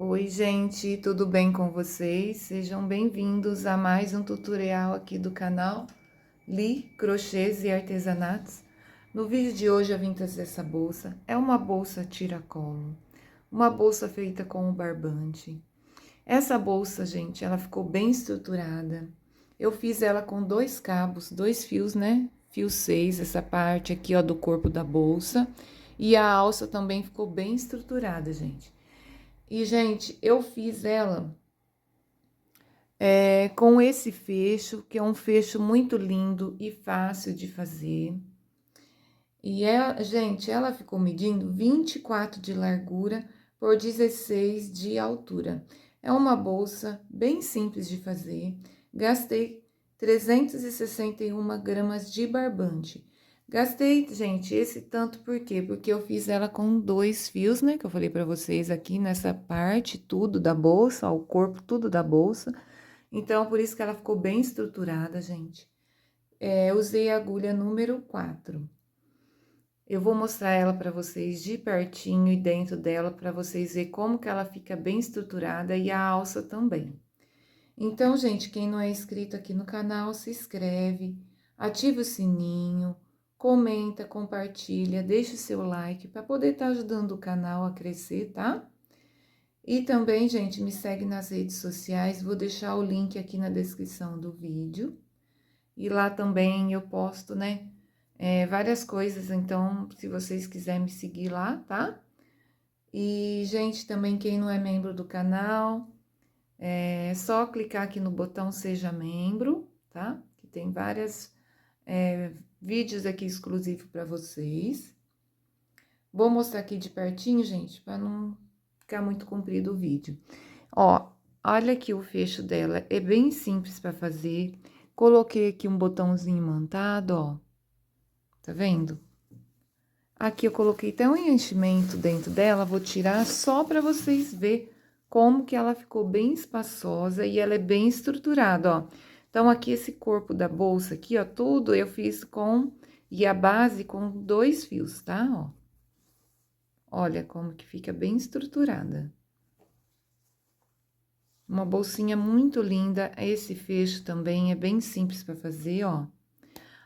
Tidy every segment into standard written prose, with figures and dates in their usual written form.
Oi, gente, tudo bem com vocês? Sejam bem-vindos a mais um tutorial aqui do canal Li Crochês e Artesanatos. No vídeo de hoje eu vim trazer essa bolsa. É uma bolsa tiracolo, uma bolsa feita com o barbante. Essa bolsa, gente, ela ficou bem estruturada. Eu fiz ela com 2 cabos, 2 fios, né? Fio 6, essa parte aqui, ó, do corpo da bolsa. E a alça também ficou bem estruturada, gente. E, gente, eu fiz ela com esse fecho, que é um fecho muito lindo e fácil de fazer. E, gente, ela ficou medindo 24 de largura por 16 de altura. É uma bolsa bem simples de fazer. Gastei 361 gramas de barbante. Gastei, gente, esse tanto por quê? Porque eu fiz ela com 2 fios, né? Que eu falei pra vocês aqui nessa parte, tudo da bolsa, ó, o corpo, tudo da bolsa. Então, por isso que ela ficou bem estruturada, gente. Usei a agulha número 4. Eu vou mostrar ela pra vocês de pertinho e dentro dela, pra vocês verem como que ela fica bem estruturada e a alça também. Então, gente, quem não é inscrito aqui no canal, se inscreve, ativa o sininho, comenta, compartilha, deixa o seu like para poder estar ajudando o canal a crescer, tá? E também, gente, me segue nas redes sociais, vou deixar o link aqui na descrição do vídeo. E lá também eu posto, né, várias coisas, então, se vocês quiserem me seguir lá, tá? E, gente, também quem não é membro do canal, é só clicar aqui no botão Seja Membro, tá? Que tem vários vídeos aqui exclusivos para vocês. Vou mostrar aqui de pertinho, gente, para não ficar muito comprido o vídeo. Ó, olha aqui o fecho dela, é bem simples para fazer. Coloquei aqui um botãozinho imantado, ó. Tá vendo? Aqui eu coloquei até um enchimento dentro dela, vou tirar só para vocês verem como que ela ficou bem espaçosa e ela é bem estruturada, ó. Então, aqui esse corpo da bolsa aqui, ó, tudo eu fiz e a base com 2 fios, tá? Ó. Olha como que fica bem estruturada. Uma bolsinha muito linda, esse fecho também é bem simples para fazer, ó.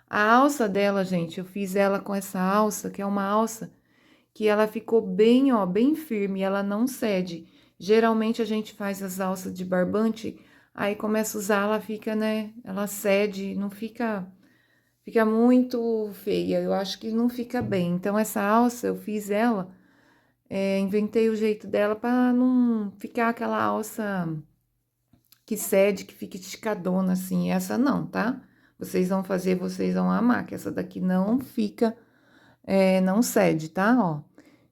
A alça dela, gente, eu fiz ela com essa alça, que é uma alça que ela ficou bem, ó, bem firme, ela não cede. Geralmente a gente faz as alças de barbante, aí começa a usar, ela fica, né, ela cede, não fica, fica muito feia, eu acho que não fica bem. Então, essa alça, eu fiz ela, inventei o jeito dela pra não ficar aquela alça que cede, que fica esticadona assim, essa não, tá? Vocês vão fazer, vocês vão amar, que essa daqui não fica, não cede, tá? Ó.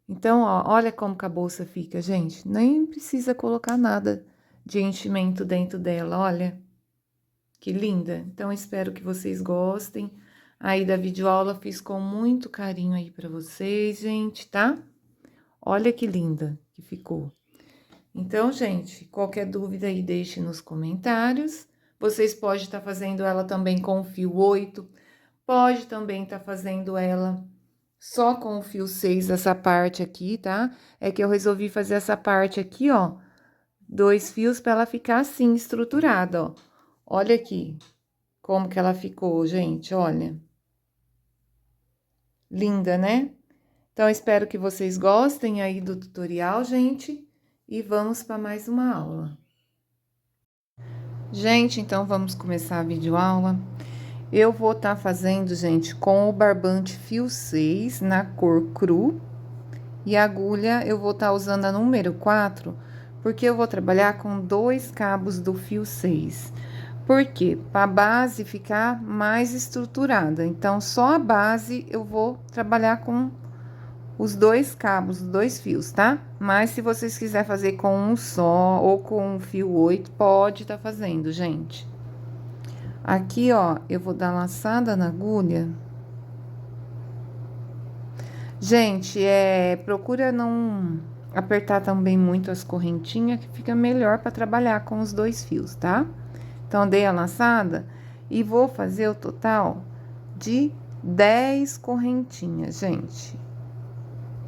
Então, ó, olha como que a bolsa fica, gente. Nem precisa colocar nada de enchimento dentro dela, olha. Que linda. Então, espero que vocês gostem. Aí, da videoaula, fiz com muito carinho aí pra vocês, gente, tá? Olha que linda que ficou. Então, gente, qualquer dúvida aí, deixe nos comentários. Vocês podem estar fazendo ela também com o fio 8. Pode também estar fazendo ela só com o fio 6, essa parte aqui, tá? É que eu resolvi fazer essa parte aqui, ó, 2 fios para ela ficar assim, estruturada, ó. Olha aqui como que ela ficou, gente, olha. Linda, né? Então, espero que vocês gostem aí do tutorial, gente, e vamos para mais uma aula. Gente, então, vamos começar a videoaula. Eu vou estar fazendo, gente, com o barbante fio 6 na cor cru. E a agulha, eu vou estar usando a número 4, porque eu vou trabalhar com 2 cabos do fio 6. Por quê? Para a base ficar mais estruturada. Então, só a base eu vou trabalhar com os 2 cabos, os 2 fios, tá? Mas se vocês quiserem fazer com um só ou com um fio 8, pode estar fazendo, gente. Aqui, ó, eu vou dar laçada na agulha. Gente, procura não apertar também muito as correntinhas, que fica melhor para trabalhar com os 2 fios, tá? Então, dei a laçada e vou fazer o total de 10 correntinhas, gente.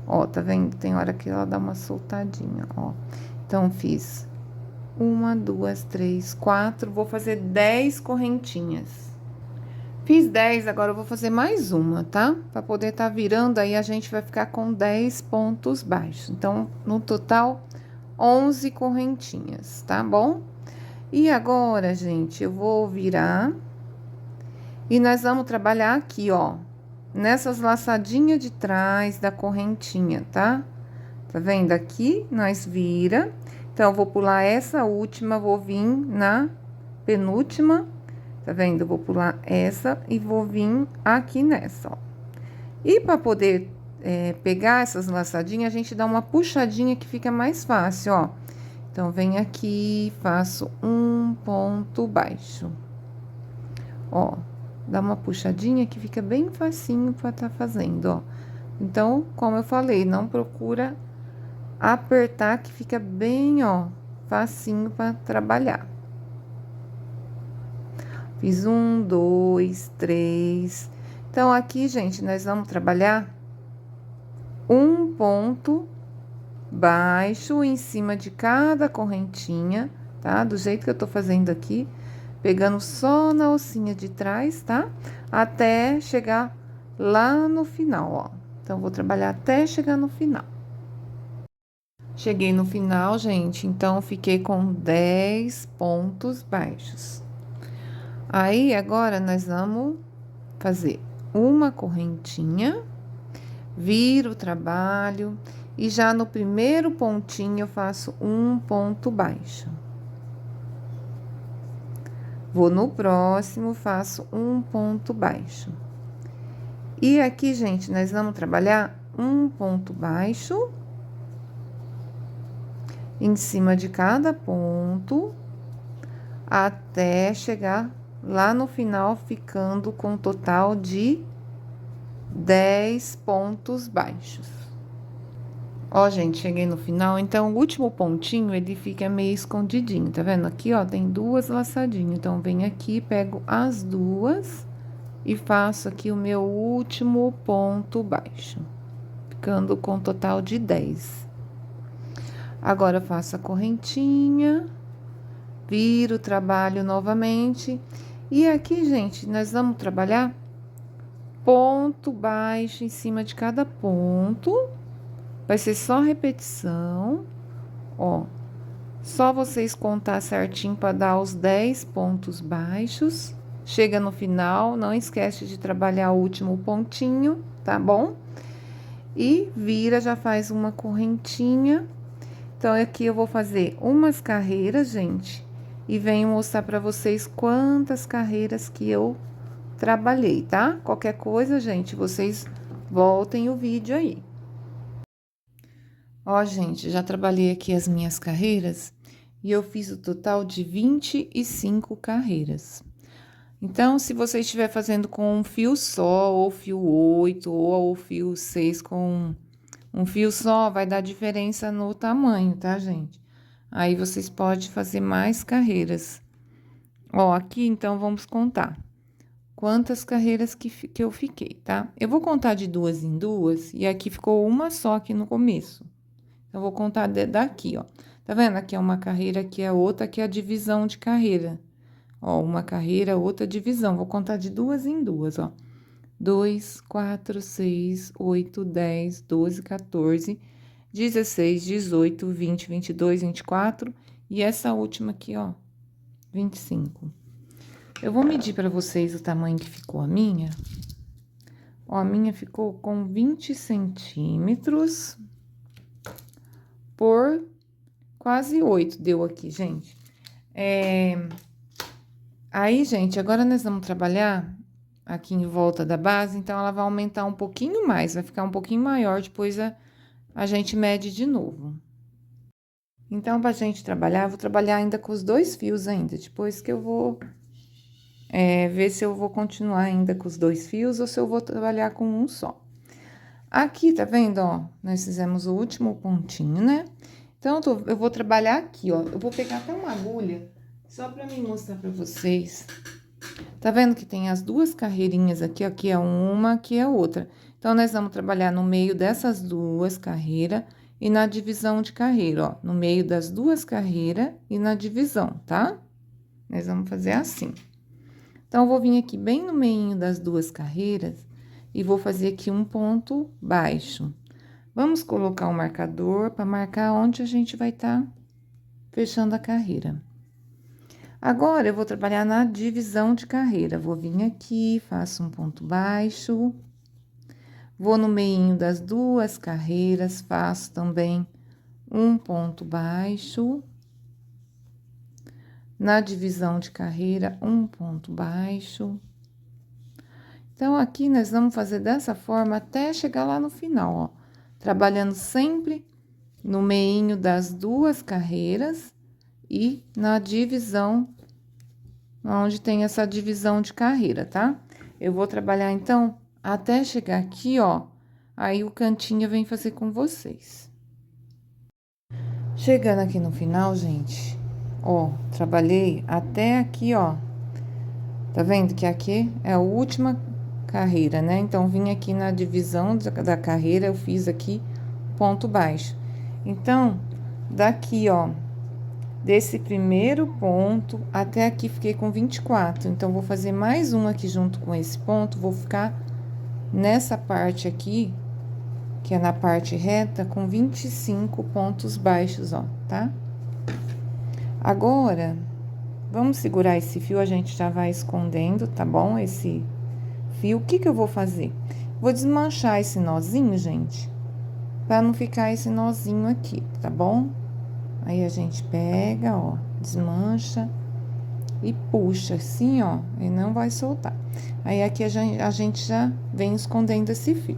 Ó, tá vendo? Tem hora que ela dá uma soltadinha, ó. Então, fiz 1, 2, 3, 4, vou fazer 10 correntinhas. Fiz 10, agora eu vou fazer mais uma, tá? Pra poder tá virando, aí a gente vai ficar com 10 pontos baixos. Então, no total, 11 correntinhas, tá bom? E agora, gente, eu vou virar e nós vamos trabalhar aqui, ó, nessas laçadinhas de trás da correntinha, tá? Tá vendo? Aqui nós vira. Então, eu vou pular essa última, vou vir na penúltima, tá vendo? Eu vou pular essa e vou vir aqui nessa, ó. E para poder pegar essas laçadinhas, a gente dá uma puxadinha que fica mais fácil, ó. Então, vem aqui, faço um ponto baixo. Ó, dá uma puxadinha que fica bem facinho para tá fazendo, ó. Então, como eu falei, não procura apertar que fica bem, ó, facinho para trabalhar. Fiz 1, 2, 3. Então, aqui, gente, nós vamos trabalhar um ponto baixo em cima de cada correntinha, tá? Do jeito que eu tô fazendo aqui, pegando só na alcinha de trás, tá? Até chegar lá no final, ó. Então, vou trabalhar até chegar no final. Cheguei no final, gente, então fiquei com 10 pontos baixos. Aí, agora, nós vamos fazer uma correntinha, viro o trabalho e já no primeiro pontinho eu faço um ponto baixo. Vou no próximo, faço um ponto baixo. E aqui, gente, nós vamos trabalhar um ponto baixo em cima de cada ponto até chegar lá no final, ficando com um total de 10 pontos baixos. Ó, gente, cheguei no final, então o último pontinho, ele fica meio escondidinho, tá vendo? Aqui, ó, tem duas laçadinhas, então, venho aqui, pego as duas e faço aqui o meu último ponto baixo, ficando com um total de 10. Agora, eu faço a correntinha, viro o trabalho novamente, e aqui, gente, nós vamos trabalhar ponto baixo em cima de cada ponto. Vai ser só repetição, ó. Só vocês contar certinho para dar os 10 pontos baixos. Chega no final, não esquece de trabalhar o último pontinho, tá bom? E vira, já faz uma correntinha. Então, aqui eu vou fazer umas carreiras, gente, e venho mostrar para vocês quantas carreiras que eu trabalhei, tá? Qualquer coisa, gente, vocês voltem o vídeo aí. Ó, gente, já trabalhei aqui as minhas carreiras e eu fiz o total de 25 carreiras. Então, se você estiver fazendo com um fio só, ou fio 8, ou fio 6 com um fio só, vai dar diferença no tamanho, tá, gente? Aí, vocês podem fazer mais carreiras. Ó, aqui, então, vamos contar quantas carreiras que eu fiquei, tá? Eu vou contar de duas em duas, e aqui ficou uma só aqui no começo. Eu vou contar daqui, ó. Tá vendo? Aqui é uma carreira, aqui é outra, aqui é a divisão de carreira. Ó, uma carreira, outra divisão. Vou contar de duas em duas, ó. 2, 4, 6, 8, 10, 12, 14, 16, 18, 20, 22, 24. E essa última aqui, ó, 25. Eu vou medir pra vocês o tamanho que ficou a minha. Ó, a minha ficou com 20 centímetros por quase 8 deu aqui, gente. Aí, gente, agora nós vamos trabalhar aqui em volta da base, então ela vai aumentar um pouquinho mais, vai ficar um pouquinho maior, depois a gente mede de novo. Então, pra gente trabalhar, eu vou trabalhar ainda com os 2 fios ainda, depois que eu vou ver se eu vou continuar ainda com os 2 fios ou se eu vou trabalhar com um só. Aqui, tá vendo, ó? Nós fizemos o último pontinho, né? Então, eu vou trabalhar aqui, ó. Eu vou pegar até uma agulha, só pra me mostrar pra vocês. Tá vendo que tem as duas carreirinhas aqui, aqui é uma, aqui é outra. Então, nós vamos trabalhar no meio dessas duas carreiras e na divisão de carreira, ó. No meio das duas carreiras e na divisão, tá? Nós vamos fazer assim. Então, eu vou vir aqui bem no meio das duas carreiras e vou fazer aqui um ponto baixo. Vamos colocar um marcador para marcar onde a gente vai estar fechando a carreira. Agora, eu vou trabalhar na divisão de carreira. Vou vir aqui, faço um ponto baixo. Vou no meio das duas carreiras, faço também um ponto baixo. Na divisão de carreira, um ponto baixo. Então, aqui nós vamos fazer dessa forma até chegar lá no final, ó. Trabalhando sempre no meio das duas carreiras e na divisão, onde tem essa divisão de carreira, tá? Eu vou trabalhar, então, até chegar aqui, ó. Aí, o cantinho vem fazer com vocês. Chegando aqui no final, gente, ó, trabalhei até aqui, ó. Tá vendo que aqui é a última carreira, né? Então, vim aqui na divisão da carreira, eu fiz aqui ponto baixo. Então, daqui, ó, desse primeiro ponto até aqui, fiquei com 24. Então, vou fazer mais um aqui junto com esse ponto, vou ficar nessa parte aqui, que é na parte reta, com 25 pontos baixos, ó, tá? Agora, vamos segurar esse fio, a gente já vai escondendo, tá bom? Esse fio, o que que eu vou fazer? Vou desmanchar esse nozinho, gente, pra não ficar esse nozinho aqui, tá bom? Aí, a gente pega, ó, desmancha e puxa assim, ó, e não vai soltar. Aí, aqui a gente já vem escondendo esse fio.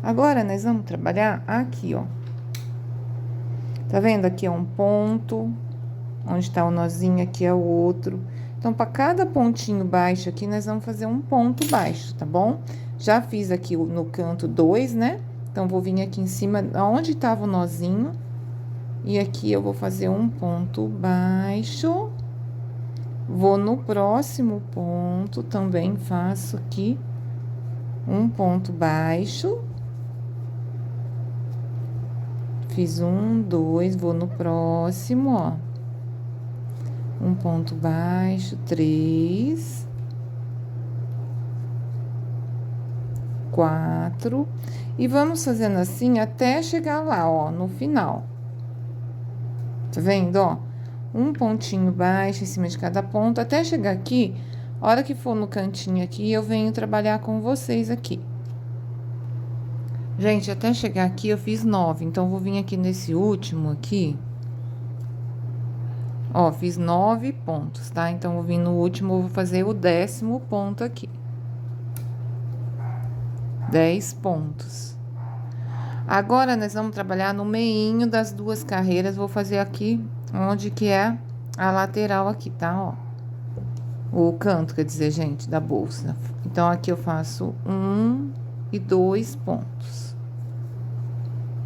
Agora, nós vamos trabalhar aqui, ó. Tá vendo? Aqui é um ponto, onde tá o nozinho, aqui é o outro. Então, para cada pontinho baixo aqui, nós vamos fazer um ponto baixo, tá bom? Já fiz aqui no canto 2, né? Então, vou vir aqui em cima, onde tava o nozinho. E aqui eu vou fazer um ponto baixo. Vou no próximo ponto, também faço aqui um ponto baixo. Fiz um, dois, vou no próximo, ó. Um ponto baixo, 3, 4, e vamos fazendo assim até chegar lá, ó, no final. Tá vendo, ó? Um pontinho baixo em cima de cada ponto, até chegar aqui. A hora que for no cantinho aqui, eu venho trabalhar com vocês aqui. Gente, até chegar aqui eu fiz 9, então, vou vir aqui nesse último aqui. Ó, fiz 9 pontos, tá? Então, vou vir no último, vou fazer o 10º ponto aqui. 10 pontos. Agora, nós vamos trabalhar no meinho das duas carreiras, vou fazer aqui, onde que é a lateral aqui, tá? Ó, o canto, quer dizer, gente, da bolsa. Então, aqui eu faço 1 e 2 pontos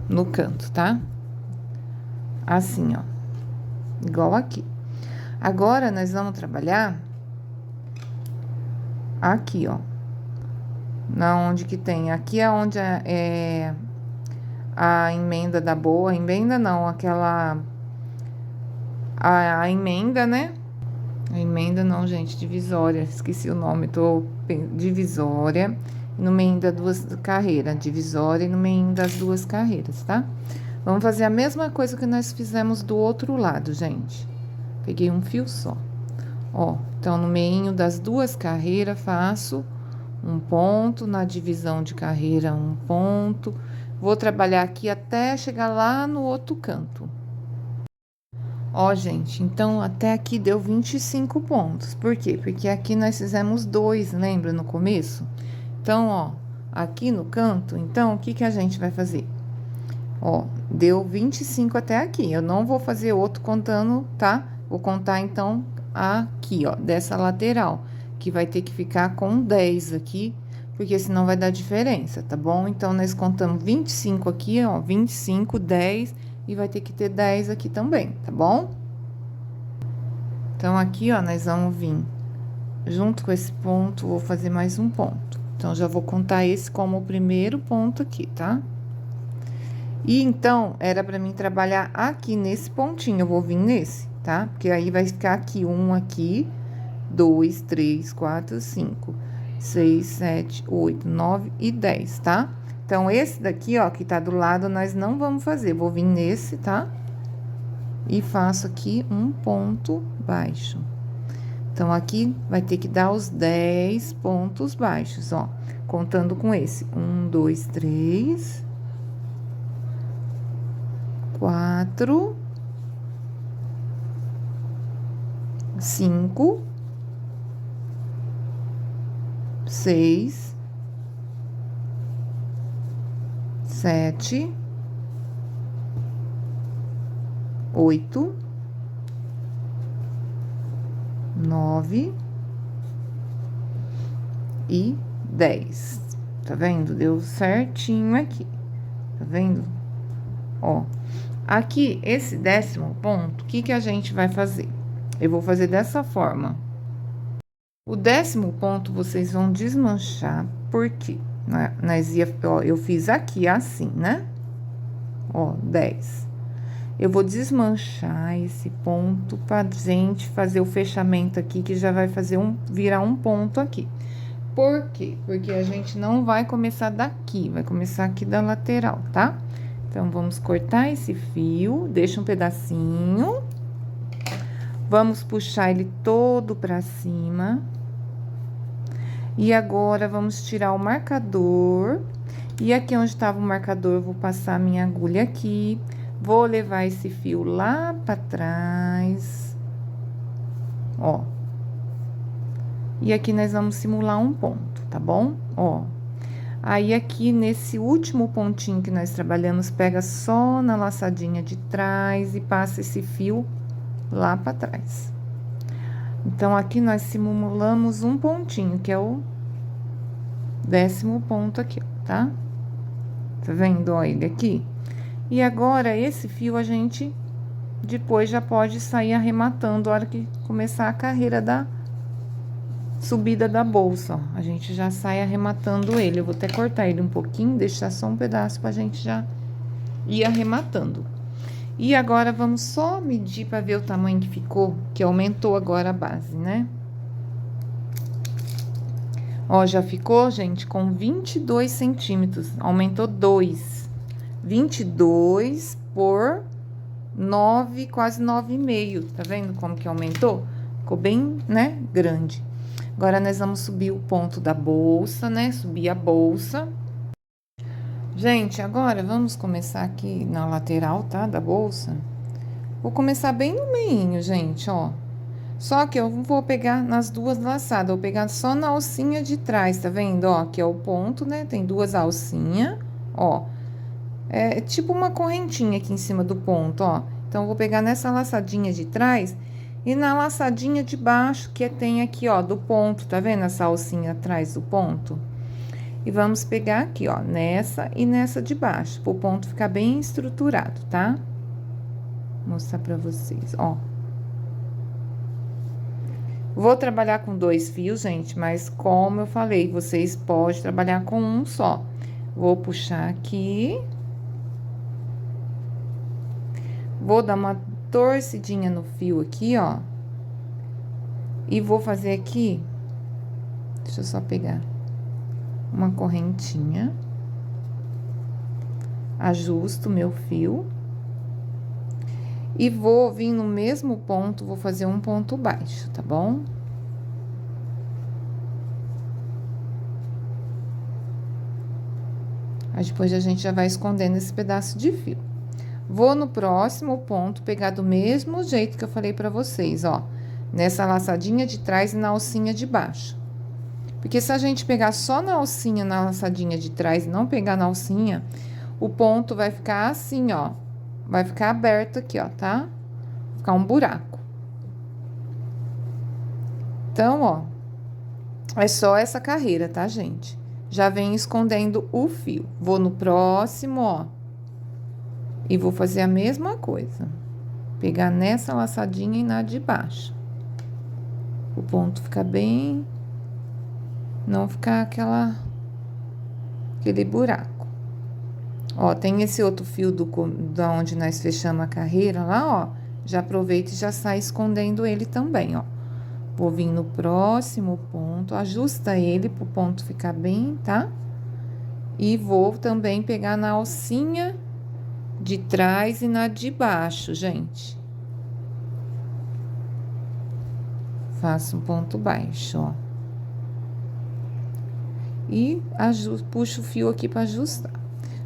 no canto, tá? Assim, ó. Igual aqui. Agora, nós vamos trabalhar aqui, ó. Na onde que tem. Aqui é onde é a emenda da boa. Emenda não, aquela... A emenda, né? A emenda não, gente, divisória. Esqueci o nome, divisória. No meio das duas carreiras. Divisória e no meio das duas carreiras, tá? Vamos fazer a mesma coisa que nós fizemos do outro lado, gente. Peguei um fio só. Ó, então, no meio das duas carreiras, faço um ponto, na divisão de carreira, um ponto. Vou trabalhar aqui até chegar lá no outro canto. Ó, gente, então, até aqui deu 25 pontos. Por quê? Porque aqui nós fizemos 2, lembra, no começo? Então, ó, aqui no canto, então, o que que a gente vai fazer? Ó, deu 25 até aqui. Eu não vou fazer outro contando, tá? Vou contar, então, aqui, ó, dessa lateral, que vai ter que ficar com 10 aqui, porque senão vai dar diferença, tá bom? Então, nós contamos 25 aqui, ó, 25, 10, e vai ter que ter 10 aqui também, tá bom? Então, aqui, ó, nós vamos vir junto com esse ponto, vou fazer mais um ponto. Então, já vou contar esse como o primeiro ponto aqui, tá? E então, era pra mim trabalhar aqui nesse pontinho, eu vou vir nesse, tá? Porque aí vai ficar aqui, um aqui, 2, 3, 4, 5, 6, 7, 8, 9 e 10, tá? Então, esse daqui, ó, que tá do lado, nós não vamos fazer. Vou vir nesse, tá? E faço aqui um ponto baixo. Então, aqui vai ter que dar os 10 pontos baixos, ó. Contando com esse. 1, 2, 3... 4, 5, 6, 7, 8, 9 e 10. Tá vendo? Deu certinho aqui. Tá vendo? Ó. Aqui, esse 10º ponto, o que que a gente vai fazer? Eu vou fazer dessa forma. O 10º ponto, vocês vão desmanchar, porque ó, eu fiz aqui assim, né? Ó, 10. Eu vou desmanchar esse ponto pra gente fazer o fechamento aqui, que já vai fazer virar um ponto aqui. Por quê? Porque a gente não vai começar daqui, vai começar aqui da lateral, tá? Então, vamos cortar esse fio, deixa um pedacinho. Vamos puxar ele todo pra cima. E agora, vamos tirar o marcador. E aqui onde estava o marcador, eu vou passar a minha agulha aqui. Vou levar esse fio lá pra trás. Ó. E aqui nós vamos simular um ponto, tá bom? Ó. Aí, aqui, nesse último pontinho que nós trabalhamos, pega só na laçadinha de trás e passa esse fio lá pra trás. Então, aqui nós simulamos um pontinho, que é o 10º ponto aqui, ó, tá? Tá vendo, ó, ele aqui? E agora, esse fio a gente depois já pode sair arrematando a hora que começar a carreira da subida da bolsa, ó. A gente já sai arrematando ele. Eu vou até cortar ele um pouquinho, deixar só um pedaço pra gente já ir arrematando. E agora, vamos só medir pra ver o tamanho que ficou, que aumentou agora a base, né? Ó, já ficou, gente, com 22 centímetros, aumentou 2. 22 por 9, quase 9,5, tá vendo como que aumentou? Ficou bem, né, grande. Agora, nós vamos subir o ponto da bolsa, né? Subir a bolsa. Gente, agora vamos começar aqui na lateral, tá? Da bolsa. Vou começar bem no meinho, gente, ó. Só que eu não vou pegar nas duas laçadas, eu vou pegar só na alcinha de trás, tá vendo? Ó, aqui é o ponto, né? Tem duas alcinhas, ó. É tipo uma correntinha aqui em cima do ponto, ó. Então, eu vou pegar nessa laçadinha de trás e na laçadinha de baixo, que tem aqui, ó, do ponto, tá vendo essa alcinha atrás do ponto? E vamos pegar aqui, ó, nessa e nessa de baixo, pro ponto ficar bem estruturado, tá? Vou mostrar pra vocês, ó. Vou trabalhar com 2 fios, gente, mas como eu falei, vocês podem trabalhar com um só. Vou puxar aqui. Vou dar uma torcidinha no fio aqui, ó. E vou fazer aqui, deixa eu só pegar uma correntinha. Ajusto o meu fio. E vou vir no mesmo ponto, vou fazer um ponto baixo, tá bom? Aí, depois a gente já vai escondendo esse pedaço de fio. Vou no próximo ponto, pegar do mesmo jeito que eu falei pra vocês, ó. Nessa laçadinha de trás e na alcinha de baixo. Porque se a gente pegar só na alcinha, na laçadinha de trás e não pegar na alcinha, o ponto vai ficar assim, ó. Vai ficar aberto aqui, ó, tá? Vai ficar um buraco. Então, ó, é só essa carreira, tá, gente? Já vem escondendo o fio. Vou no próximo, ó. E vou fazer a mesma coisa. Pegar nessa laçadinha e na de baixo. O ponto fica bem... Não ficar aquela aquele buraco. Ó, tem esse outro fio da onde nós fechamos a carreira lá, ó. Já aproveita e já sai escondendo ele também, ó. Vou vir no próximo ponto, ajusta ele pro ponto ficar bem, tá? E vou também pegar na alcinha de trás e na de baixo, gente. Faço um ponto baixo, ó. E puxo o fio aqui para ajustar.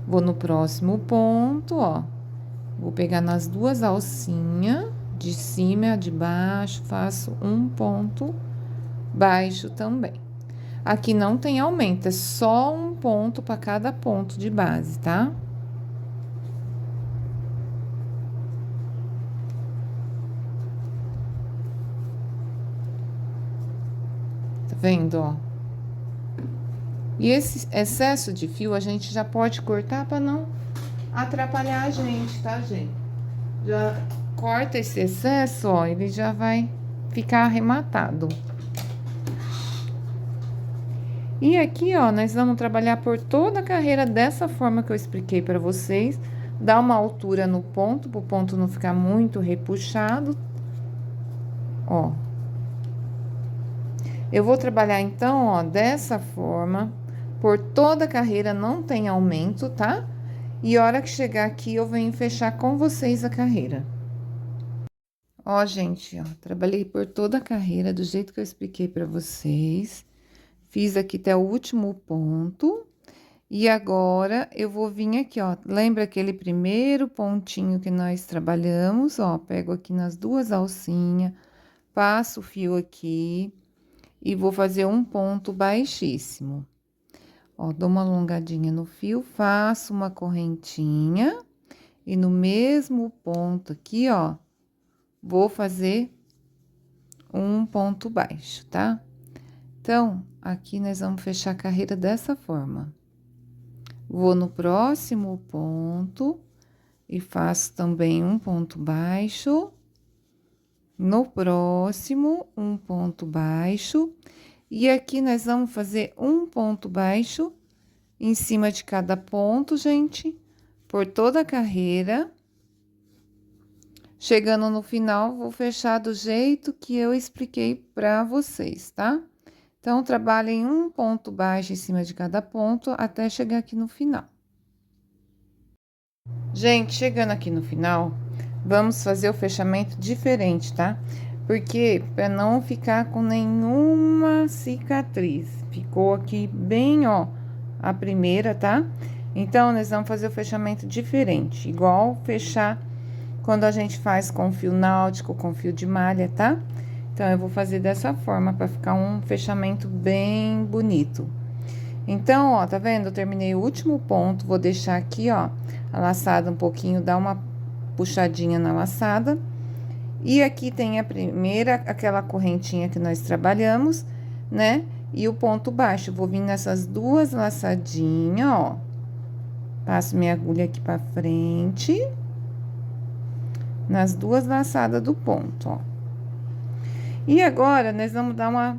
Vou no próximo ponto, ó. Vou pegar nas duas alcinhas, de cima e a de baixo, faço um ponto baixo também. Aqui não tem aumento, é só um ponto para cada ponto de base, tá? Tá vendo, ó? E esse excesso de fio a gente já pode cortar para não atrapalhar a gente, tá, gente? Já corta esse excesso, ó, ele já vai ficar arrematado. E aqui, ó, nós vamos trabalhar por toda a carreira dessa forma que eu expliquei para vocês. Dá uma altura no ponto, pro ponto não ficar muito repuxado. Ó. Eu vou trabalhar, então, ó, dessa forma, por toda a carreira, não tem aumento, tá? E a hora que chegar aqui, eu venho fechar com vocês a carreira. Ó, gente, ó, trabalhei por toda a carreira, do jeito que eu expliquei para vocês. Fiz aqui até o último ponto. E agora, eu vou vir aqui, ó. Lembra aquele primeiro pontinho que nós trabalhamos? Ó, pego aqui nas duas alcinhas, passo o fio aqui e vou fazer um ponto baixíssimo. Ó, dou uma alongadinha no fio, faço uma correntinha e no mesmo ponto aqui, ó, vou fazer um ponto baixo, tá? Então, aqui nós vamos fechar a carreira dessa forma. Vou no próximo ponto e faço também um ponto baixo. No próximo, um ponto baixo. E aqui nós vamos fazer um ponto baixo em cima de cada ponto, gente, por toda a carreira. Chegando no final, vou fechar do jeito que eu expliquei para vocês, tá? Então, trabalhem um ponto baixo em cima de cada ponto até chegar aqui no final. Gente, chegando aqui no final, vamos fazer o fechamento diferente, tá? Porque para não ficar com nenhuma cicatriz. Ficou aqui bem, ó, a primeira, tá? Então, nós vamos fazer o fechamento diferente, igual fechar quando a gente faz com fio náutico, com fio de malha, tá? Então, eu vou fazer dessa forma, para ficar um fechamento bem bonito. Então, ó, tá vendo? Eu terminei o último ponto, vou deixar aqui, ó, a laçada um pouquinho, dar uma puxadinha na laçada. E aqui tem a primeira, aquela correntinha que nós trabalhamos, né? E o ponto baixo, vou vir nessas duas laçadinhas, ó. Passo minha agulha aqui pra frente. Nas duas laçadas do ponto, ó. E agora, nós vamos dar uma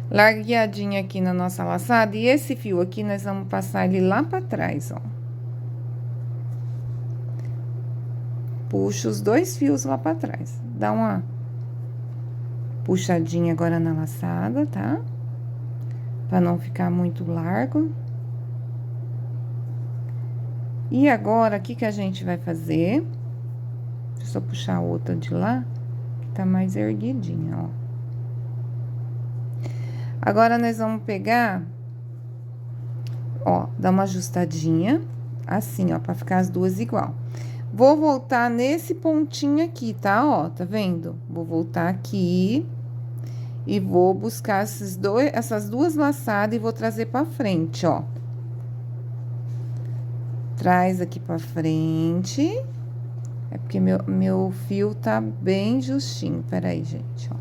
largueadinha aqui na nossa laçada. E esse fio aqui, nós vamos passar ele lá pra trás, ó. Puxa os dois fios lá pra trás. Dá uma puxadinha agora na laçada, tá? Pra não ficar muito largo. E agora, o que que a gente vai fazer? Deixa eu só puxar a outra de lá, que tá mais erguidinha, ó. Agora, nós vamos pegar, ó, dar uma ajustadinha, assim, ó, pra ficar as duas igual. Vou voltar nesse pontinho aqui, tá? Ó, tá vendo? Vou voltar aqui e vou buscar essas duas laçadas e vou trazer pra frente, ó. Traz aqui pra frente. É porque meu fio tá bem justinho. Peraí, gente, ó.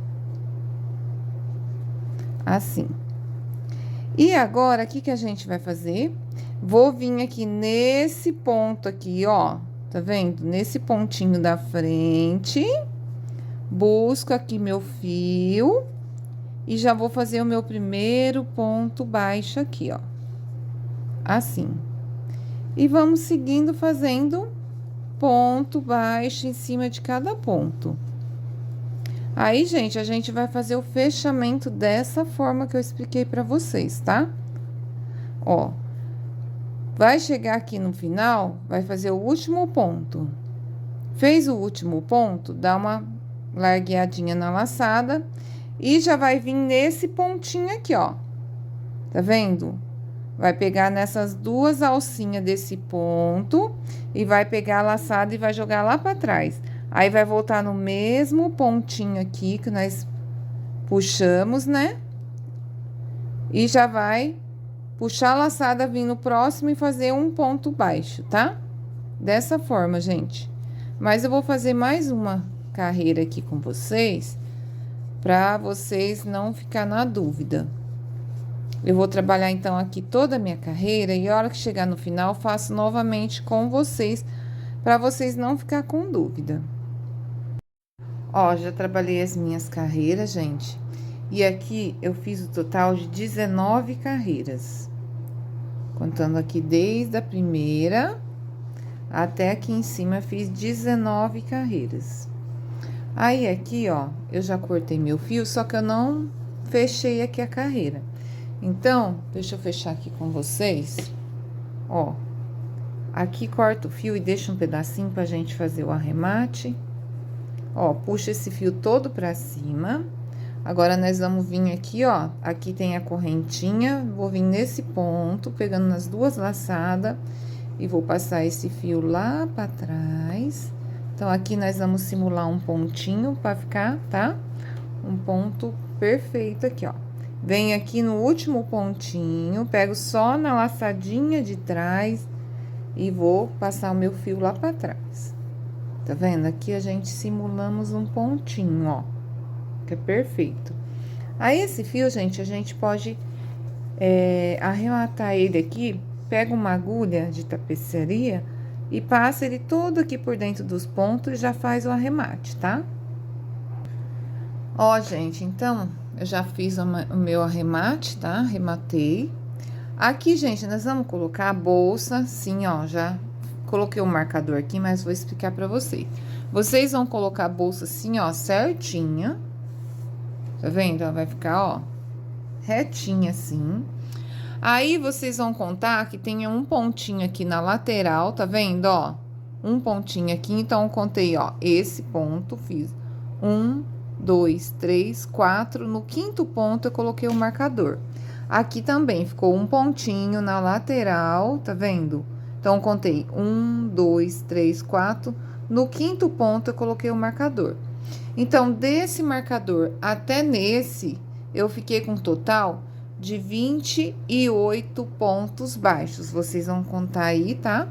Assim. E agora, o que que a gente vai fazer? Vou vir aqui nesse ponto aqui, ó. Tá vendo? Nesse pontinho da frente. Busco aqui meu fio. E já vou fazer o meu primeiro ponto baixo aqui, ó. assim. E vamos seguindo fazendo ponto baixo em cima de cada ponto. Aí, gente, a gente vai fazer o fechamento dessa forma que eu expliquei pra vocês, tá? Ó, vai chegar aqui no final, vai fazer o último ponto. Fez o último ponto, dá uma largueadinha na laçada e já vai vir nesse pontinho aqui, ó. Tá vendo? Vai pegar nessas duas alcinhas desse ponto e vai pegar a laçada e vai jogar lá pra trás. Aí, vai voltar no mesmo pontinho aqui que nós puxamos, né? E já vai puxar a laçada, vir no próximo e fazer um ponto baixo, tá? Dessa forma, gente. Mas eu vou fazer mais uma carreira aqui com vocês, pra vocês não ficar na dúvida. Eu vou trabalhar, então, aqui toda a minha carreira e a hora que chegar no final, faço novamente com vocês, pra vocês não ficar com dúvida. Ó, já trabalhei as minhas carreiras, gente. E aqui eu fiz o total de 19 carreiras. Contando aqui desde a primeira até aqui em cima, fiz 19 carreiras. Aí, aqui, ó, eu já cortei meu fio, só que eu não fechei aqui a carreira. Então, deixa eu fechar aqui com vocês. Ó, aqui corta o fio e deixa um pedacinho pra gente fazer o arremate. Ó, puxa esse fio todo pra cima. Agora, nós vamos vir aqui, ó, aqui tem a correntinha, vou vir nesse ponto, pegando nas duas laçadas, e vou passar esse fio lá pra trás. Então, aqui nós vamos simular um pontinho pra ficar, tá? Um ponto perfeito aqui, ó. Venho aqui no último pontinho, pego só na laçadinha de trás e vou passar o meu fio lá pra trás. Tá vendo? Aqui a gente simulamos um pontinho, ó, que é perfeito. Aí, esse fio, gente, a gente pode arrematar ele aqui, pega uma agulha de tapeçaria e passa ele todo aqui por dentro dos pontos e já faz o arremate, tá? Ó, gente, então, eu já fiz o meu arremate, tá? Arrematei. Aqui, gente, nós vamos colocar a bolsa, assim, ó, já coloquei o marcador aqui, mas vou explicar pra vocês. Vocês vão colocar a bolsa assim, ó, certinha. Tá vendo? Ela vai ficar, ó, retinha assim. Aí, vocês vão contar que tem um pontinho aqui na lateral, tá vendo, ó? Um pontinho aqui, então, eu contei, ó, esse ponto, fiz 1, 2, 3, 4. No quinto ponto, eu coloquei o marcador. Aqui também ficou um pontinho na lateral, tá vendo? Então, contei 1, 2, 3, 4. No quinto ponto, eu coloquei o marcador. Então, desse marcador até nesse, eu fiquei com um total de 28 pontos baixos. Vocês vão contar aí, tá?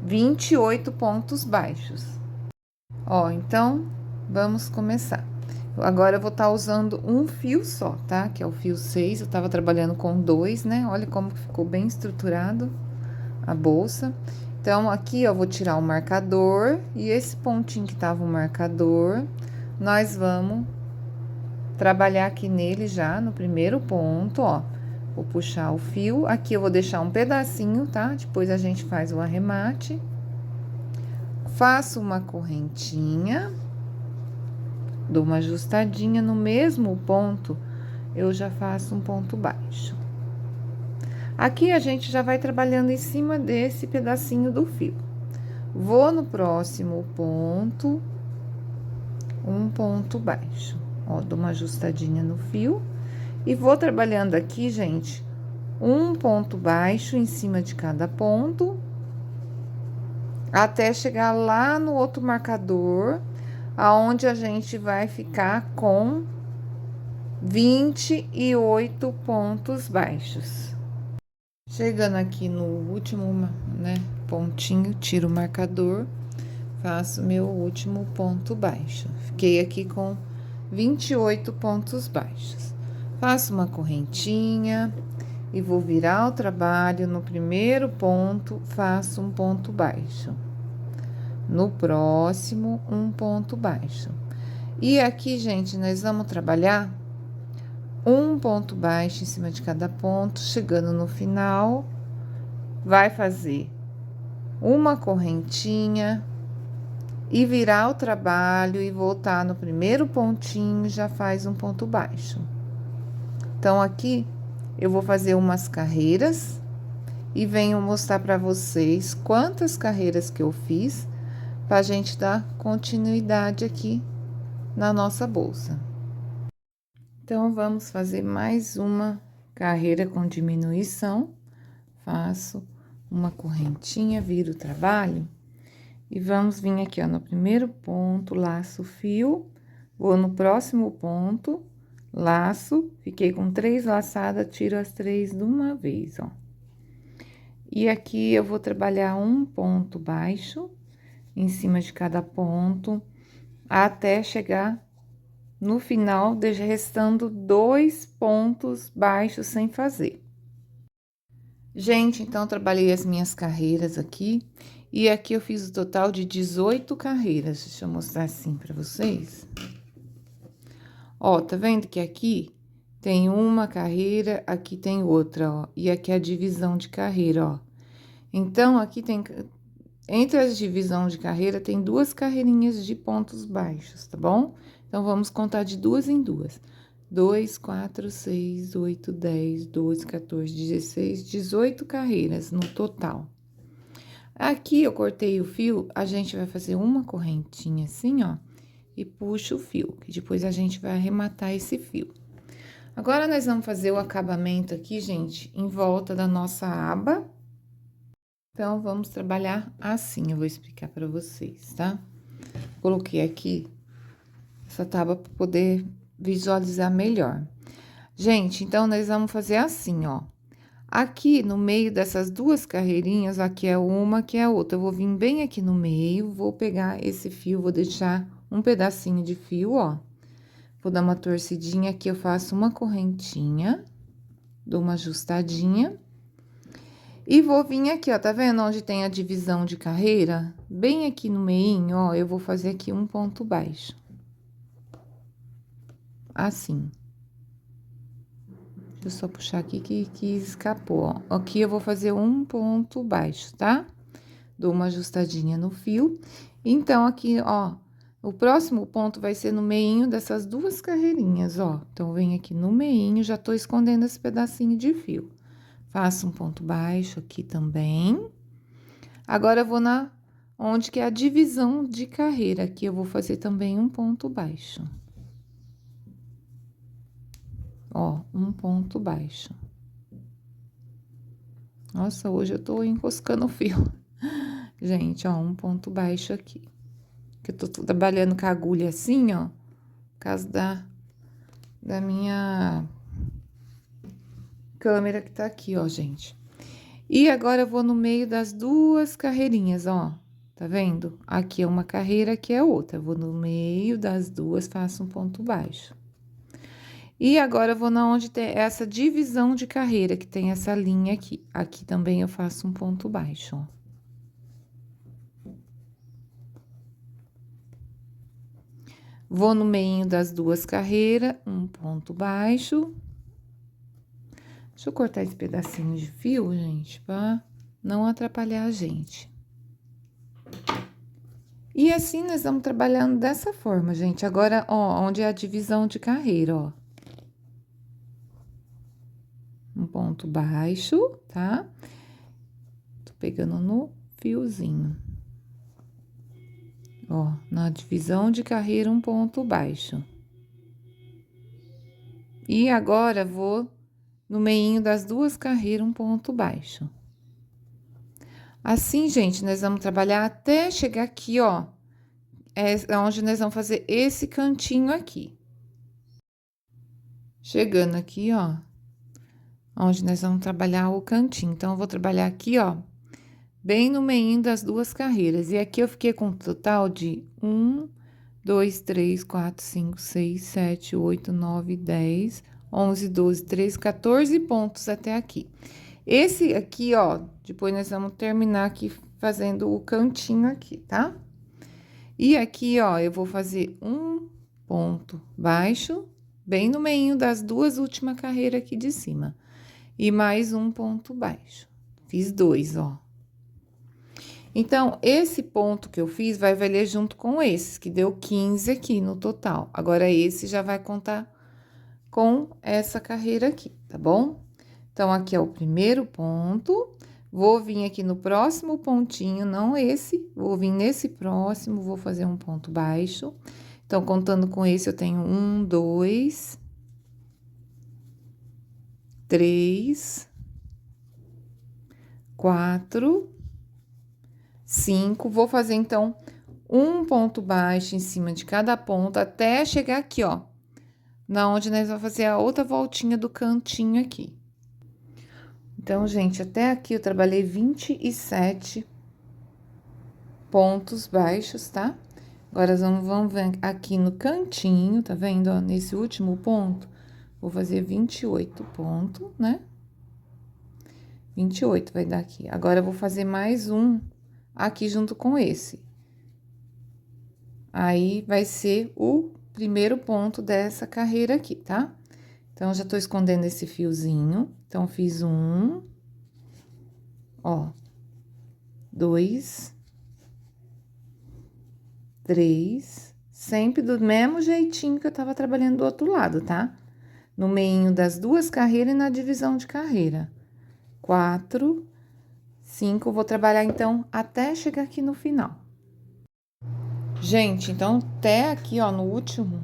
28 pontos baixos. Ó, então, vamos começar. Agora, eu vou estar usando um fio só, tá? Que é o fio 6, eu tava trabalhando com 2, né? Olha como ficou bem estruturado a bolsa. Então, aqui, eu vou tirar o marcador, e esse pontinho que tava o marcador, nós vamos trabalhar aqui nele já, no primeiro ponto, ó. Vou puxar o fio, aqui eu vou deixar um pedacinho, tá? Depois a gente faz o arremate. Faço uma correntinha, dou uma ajustadinha no mesmo ponto, eu já faço um ponto baixo. Aqui a gente já vai trabalhando em cima desse pedacinho do fio. Vou no próximo ponto, um ponto baixo. Ó, dou uma ajustadinha no fio e vou trabalhando aqui, gente, um ponto baixo em cima de cada ponto, até chegar lá no outro marcador, aonde a gente vai ficar com 28 pontos baixos. Chegando aqui no último, né, pontinho, tiro o marcador, faço meu último ponto baixo. Fiquei aqui com 28 pontos baixos. Faço uma correntinha e vou virar o trabalho. No primeiro ponto, faço um ponto baixo. No próximo, um ponto baixo. E aqui, gente, nós vamos trabalhar um ponto baixo em cima de cada ponto, chegando no final, vai fazer uma correntinha e virar o trabalho e voltar no primeiro pontinho, já faz um ponto baixo. Então, aqui, eu vou fazer umas carreiras e venho mostrar para vocês quantas carreiras que eu fiz, pra gente dar continuidade aqui na nossa bolsa. Então, vamos fazer mais uma carreira com diminuição. Faço uma correntinha, viro o trabalho. E vamos vir aqui, ó, no primeiro ponto, laço o fio, vou no próximo ponto, laço, fiquei com 3 laçadas, tiro as 3 de uma vez, ó. E aqui eu vou trabalhar um ponto baixo em cima de cada ponto, até chegar no final, restando 2 pontos baixos sem fazer. Gente, então, trabalhei as minhas carreiras aqui, e aqui eu fiz o total de 18 carreiras. Deixa eu mostrar assim pra vocês. Ó, tá vendo que aqui tem uma carreira, aqui tem outra, ó, e aqui é a divisão de carreira, ó. Então, aqui tem, entre as divisões de carreira, tem 2 carreirinhas de pontos baixos, tá bom? Então, vamos contar de 2 em 2. 2, 4, 6, 8, 10, 12, 14, 16, 18 carreiras no total. Aqui eu cortei o fio, a gente vai fazer uma correntinha assim, ó, e puxa o fio, que depois a gente vai arrematar esse fio. Agora, nós vamos fazer o acabamento aqui, gente, em volta da nossa aba. Então, vamos trabalhar assim, eu vou explicar pra vocês, tá? Coloquei aqui essa tábua pra poder visualizar melhor. Gente, então, nós vamos fazer assim, ó. Aqui, no meio dessas 2 carreirinhas, aqui é uma, aqui é a outra. Eu vou vir bem aqui no meio, vou pegar esse fio, vou deixar um pedacinho de fio, ó. Vou dar uma torcidinha aqui, eu faço uma correntinha, dou uma ajustadinha. E vou vir aqui, ó, tá vendo onde tem a divisão de carreira? Bem aqui no meinho, ó, eu vou fazer aqui um ponto baixo. Assim. Deixa eu só puxar aqui que escapou, ó. Aqui eu vou fazer um ponto baixo, tá? Dou uma ajustadinha no fio. Então, aqui, ó, o próximo ponto vai ser no meinho dessas 2 carreirinhas, ó. Então, vem aqui no meinho, já tô escondendo esse pedacinho de fio. Faço um ponto baixo aqui também. Agora, eu vou onde que é a divisão de carreira. Aqui, eu vou fazer também um ponto baixo. Ó, um ponto baixo. Nossa, hoje eu tô enroscando o fio. Gente, ó, um ponto baixo aqui. Que eu tô trabalhando com a agulha assim, ó, por causa da minha câmera que tá aqui, ó, gente. E agora, eu vou no meio das 2 carreirinhas, ó, tá vendo? Aqui é uma carreira, aqui é outra. Eu vou no meio das 2, faço um ponto baixo. E agora, eu vou na onde tem essa divisão de carreira, que tem essa linha aqui. Aqui também eu faço um ponto baixo, ó. Vou no meio das 2 carreiras, um ponto baixo. Deixa eu cortar esse pedacinho de fio, gente, pra não atrapalhar a gente. E assim, nós vamos trabalhando dessa forma, gente. Agora, ó, onde é a divisão de carreira, ó. Um ponto baixo, tá? Tô pegando no fiozinho. Ó, na divisão de carreira, um ponto baixo. E agora, vou no meinho das 2 carreiras, um ponto baixo. Assim, gente, nós vamos trabalhar até chegar aqui, ó. É onde nós vamos fazer esse cantinho aqui. Chegando aqui, ó, onde nós vamos trabalhar o cantinho. Então, eu vou trabalhar aqui, ó, bem no meio das 2 carreiras. E aqui eu fiquei com um total de 1, 2, 3, 4, 5, 6, 7, 8, 9, 10, 11, 12, 13, 14 pontos até aqui. Esse aqui, ó, depois nós vamos terminar aqui fazendo o cantinho aqui, tá? E aqui, ó, eu vou fazer um ponto baixo, bem no meio das 2 últimas carreiras aqui de cima. E mais um ponto baixo. Fiz 2, ó. Então, esse ponto que eu fiz vai valer junto com esses, que deu 15 aqui no total. Agora, esse já vai contar com essa carreira aqui, tá bom? Então, aqui é o primeiro ponto. Vou vir aqui no próximo pontinho, não esse, vou vir nesse próximo, vou fazer um ponto baixo. Então, contando com esse, eu tenho 1, 2, 3, 4, 5. Vou fazer, então, um ponto baixo em cima de cada ponto, até chegar aqui, ó. Na onde nós vamos fazer a outra voltinha do cantinho aqui. Então, gente, até aqui eu trabalhei 27 pontos baixos, tá? Agora, vamos ver aqui no cantinho, tá vendo, ó? Nesse último ponto, vou fazer 28 pontos, né? 28 vai dar aqui. Agora, eu vou fazer mais um aqui junto com esse. Aí, vai ser o primeiro ponto dessa carreira aqui, tá? Então, já tô escondendo esse fiozinho. Então, fiz um, ó, 2, 3, sempre do mesmo jeitinho que eu tava trabalhando do outro lado, tá? No meio das duas carreiras e na divisão de carreira. 4, 5, vou trabalhar, então, até chegar aqui no final. Gente, então, até aqui, ó, no último,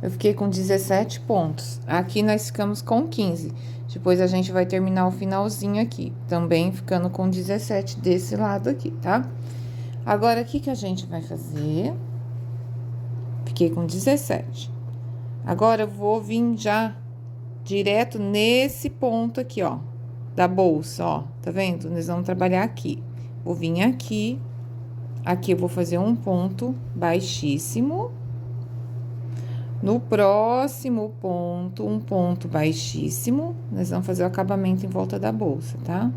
eu fiquei com 17 pontos. Aqui, nós ficamos com 15. Depois, a gente vai terminar o finalzinho aqui, também ficando com 17 desse lado aqui, tá? Agora, o que que a gente vai fazer? Fiquei com 17. Agora, eu vou vir já direto nesse ponto aqui, ó, da bolsa, ó. Tá vendo? Nós vamos trabalhar aqui. Vou vir aqui. Aqui, eu vou fazer um ponto baixíssimo. No próximo ponto, um ponto baixíssimo. Nós vamos fazer o acabamento em volta da bolsa, tá?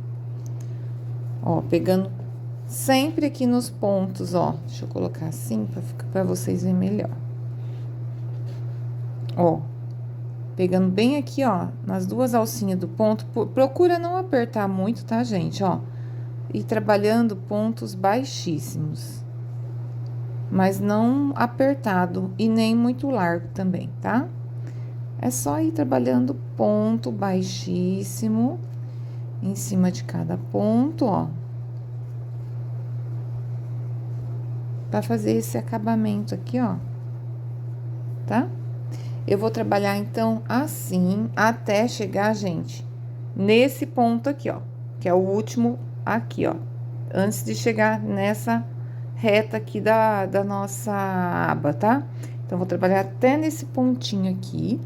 Ó, pegando sempre aqui nos pontos, ó. Deixa eu colocar assim pra vocês verem melhor. Ó, pegando bem aqui, ó, nas duas alcinhas do ponto. Procura não apertar muito, tá, gente? Ó, e trabalhando pontos baixíssimos. Mas não apertado e nem muito largo também, tá? É só ir trabalhando ponto baixíssimo em cima de cada ponto, ó. Pra fazer esse acabamento aqui, ó. Tá? Eu vou trabalhar, então, assim, até chegar, gente, nesse ponto aqui, ó. Que é o último aqui, ó. Antes de chegar nessa reta aqui da nossa aba, tá? Então, vou trabalhar até nesse pontinho aqui.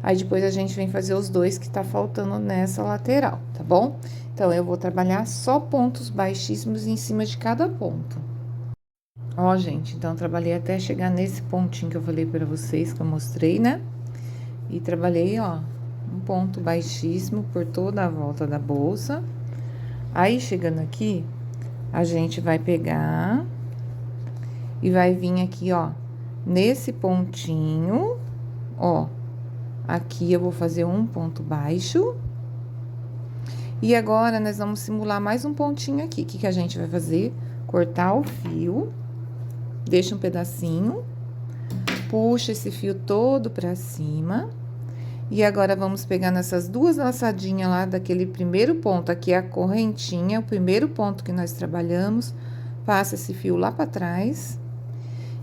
Aí, depois, a gente vem fazer os dois que tá faltando nessa lateral, tá bom? Então, eu vou trabalhar só pontos baixíssimos em cima de cada ponto. Ó, gente, então, trabalhei até chegar nesse pontinho que eu falei pra vocês, que eu mostrei, né? E trabalhei, ó, um ponto baixíssimo por toda a volta da bolsa. Aí, chegando aqui, a gente vai pegar e vai vir aqui, ó, nesse pontinho, ó, aqui eu vou fazer um ponto baixo. E agora, nós vamos simular mais um pontinho aqui. O que que a gente vai fazer? Cortar o fio, deixa um pedacinho, puxa esse fio todo pra cima. E agora, vamos pegar nessas duas laçadinhas lá daquele primeiro ponto, aqui é a correntinha, o primeiro ponto que nós trabalhamos, passa esse fio lá pra trás.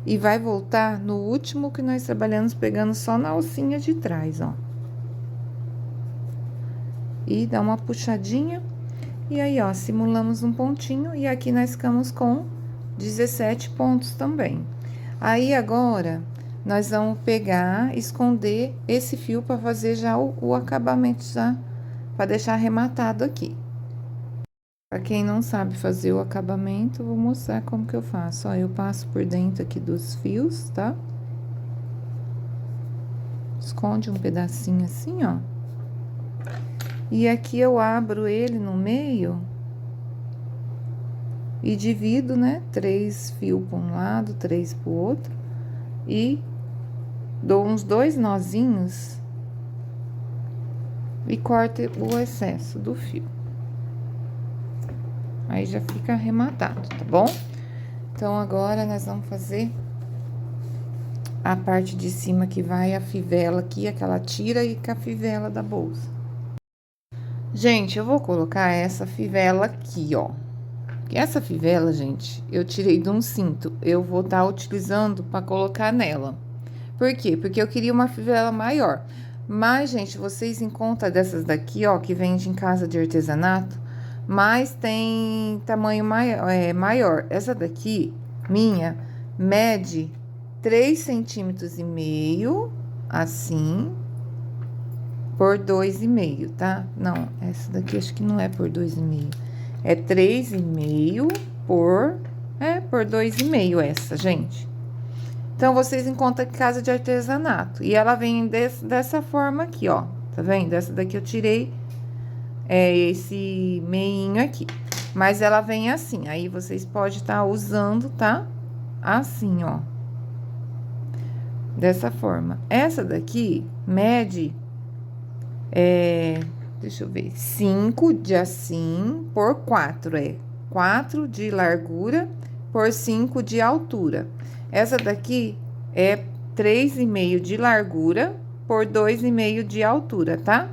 E vai voltar no último que nós trabalhamos, pegando só na alcinha de trás, ó. E dá uma puxadinha. E aí, ó, simulamos um pontinho. E aqui nós ficamos com 17 pontos também. Aí, agora, nós vamos pegar, esconder esse fio para fazer já o acabamento, já, para deixar arrematado aqui. Para quem não sabe fazer o acabamento, vou mostrar como que eu faço. Ó, eu passo por dentro aqui dos fios, tá? Esconde um pedacinho assim, ó. E aqui eu abro ele no meio e divido, né? 3 fios para um lado, 3 para o outro. E dou uns 2 nozinhos e corto o excesso do fio. Aí já fica arrematado, tá bom? Então, agora nós vamos fazer a parte de cima que vai a fivela aqui, aquela tira e com a fivela da bolsa. Gente, eu vou colocar essa fivela aqui, ó. E essa fivela, gente, eu tirei de um cinto. Eu vou estar utilizando para colocar nela. Por quê? Porque eu queria uma fivela maior. Mas, gente, vocês encontram dessas daqui, ó, que vende em casa de artesanato, mas tem tamanho maior. Essa daqui, minha, mede 3,5 cm, assim, por 2,5, tá? Não, essa daqui acho que não é por 2,5. É 3,5 por 2,5 essa, gente. Então, vocês encontram em casa de artesanato. E ela vem dessa forma aqui, ó. Tá vendo? Essa daqui eu tirei esse meinho aqui. Mas ela vem assim. Aí, vocês podem estar usando, tá? Assim, ó. Dessa forma. Essa daqui mede... deixa eu ver. 5 de assim por 4. 4 de largura por 5 de altura. Essa daqui é 3,5 de largura por 2,5 de altura, tá?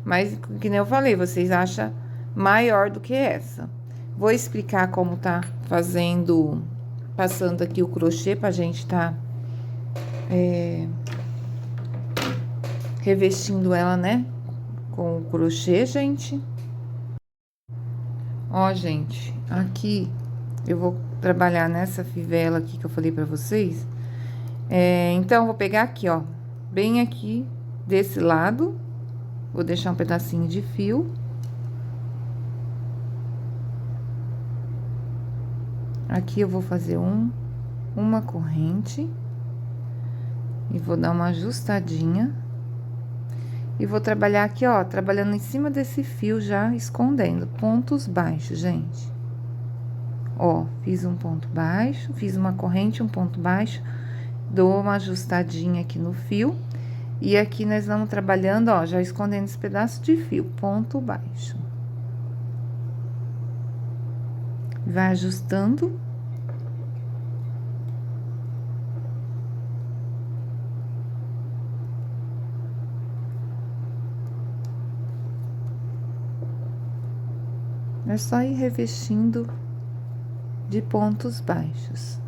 Mas, que nem eu falei, vocês acham maior do que essa. Vou explicar como tá fazendo, passando aqui o crochê pra gente tá revestindo ela, né? Com o crochê, gente. Ó, gente, aqui eu vou trabalhar nessa fivela aqui que eu falei pra vocês. Então, vou pegar aqui, ó, bem aqui desse lado. Vou deixar um pedacinho de fio. Aqui eu vou fazer uma corrente. E vou dar uma ajustadinha. E vou trabalhar aqui, ó, trabalhando em cima desse fio já, escondendo pontos baixos, gente. Ó, fiz um ponto baixo, fiz uma corrente, um ponto baixo, dou uma ajustadinha aqui no fio. E aqui nós vamos trabalhando, ó, já escondendo esse pedaço de fio, ponto baixo. Vai ajustando. É só ir revestindo de pontos baixos.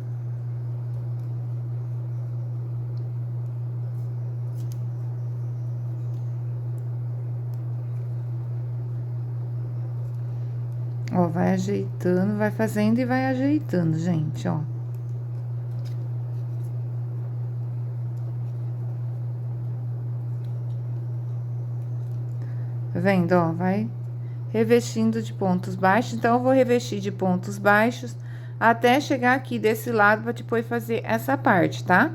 Ó, vai ajeitando, vai fazendo e vai ajeitando, gente, ó. Tá vendo, ó? Vai revestindo de pontos baixos. Então, eu vou revestir de pontos baixos até chegar aqui desse lado pra depois fazer essa parte, tá?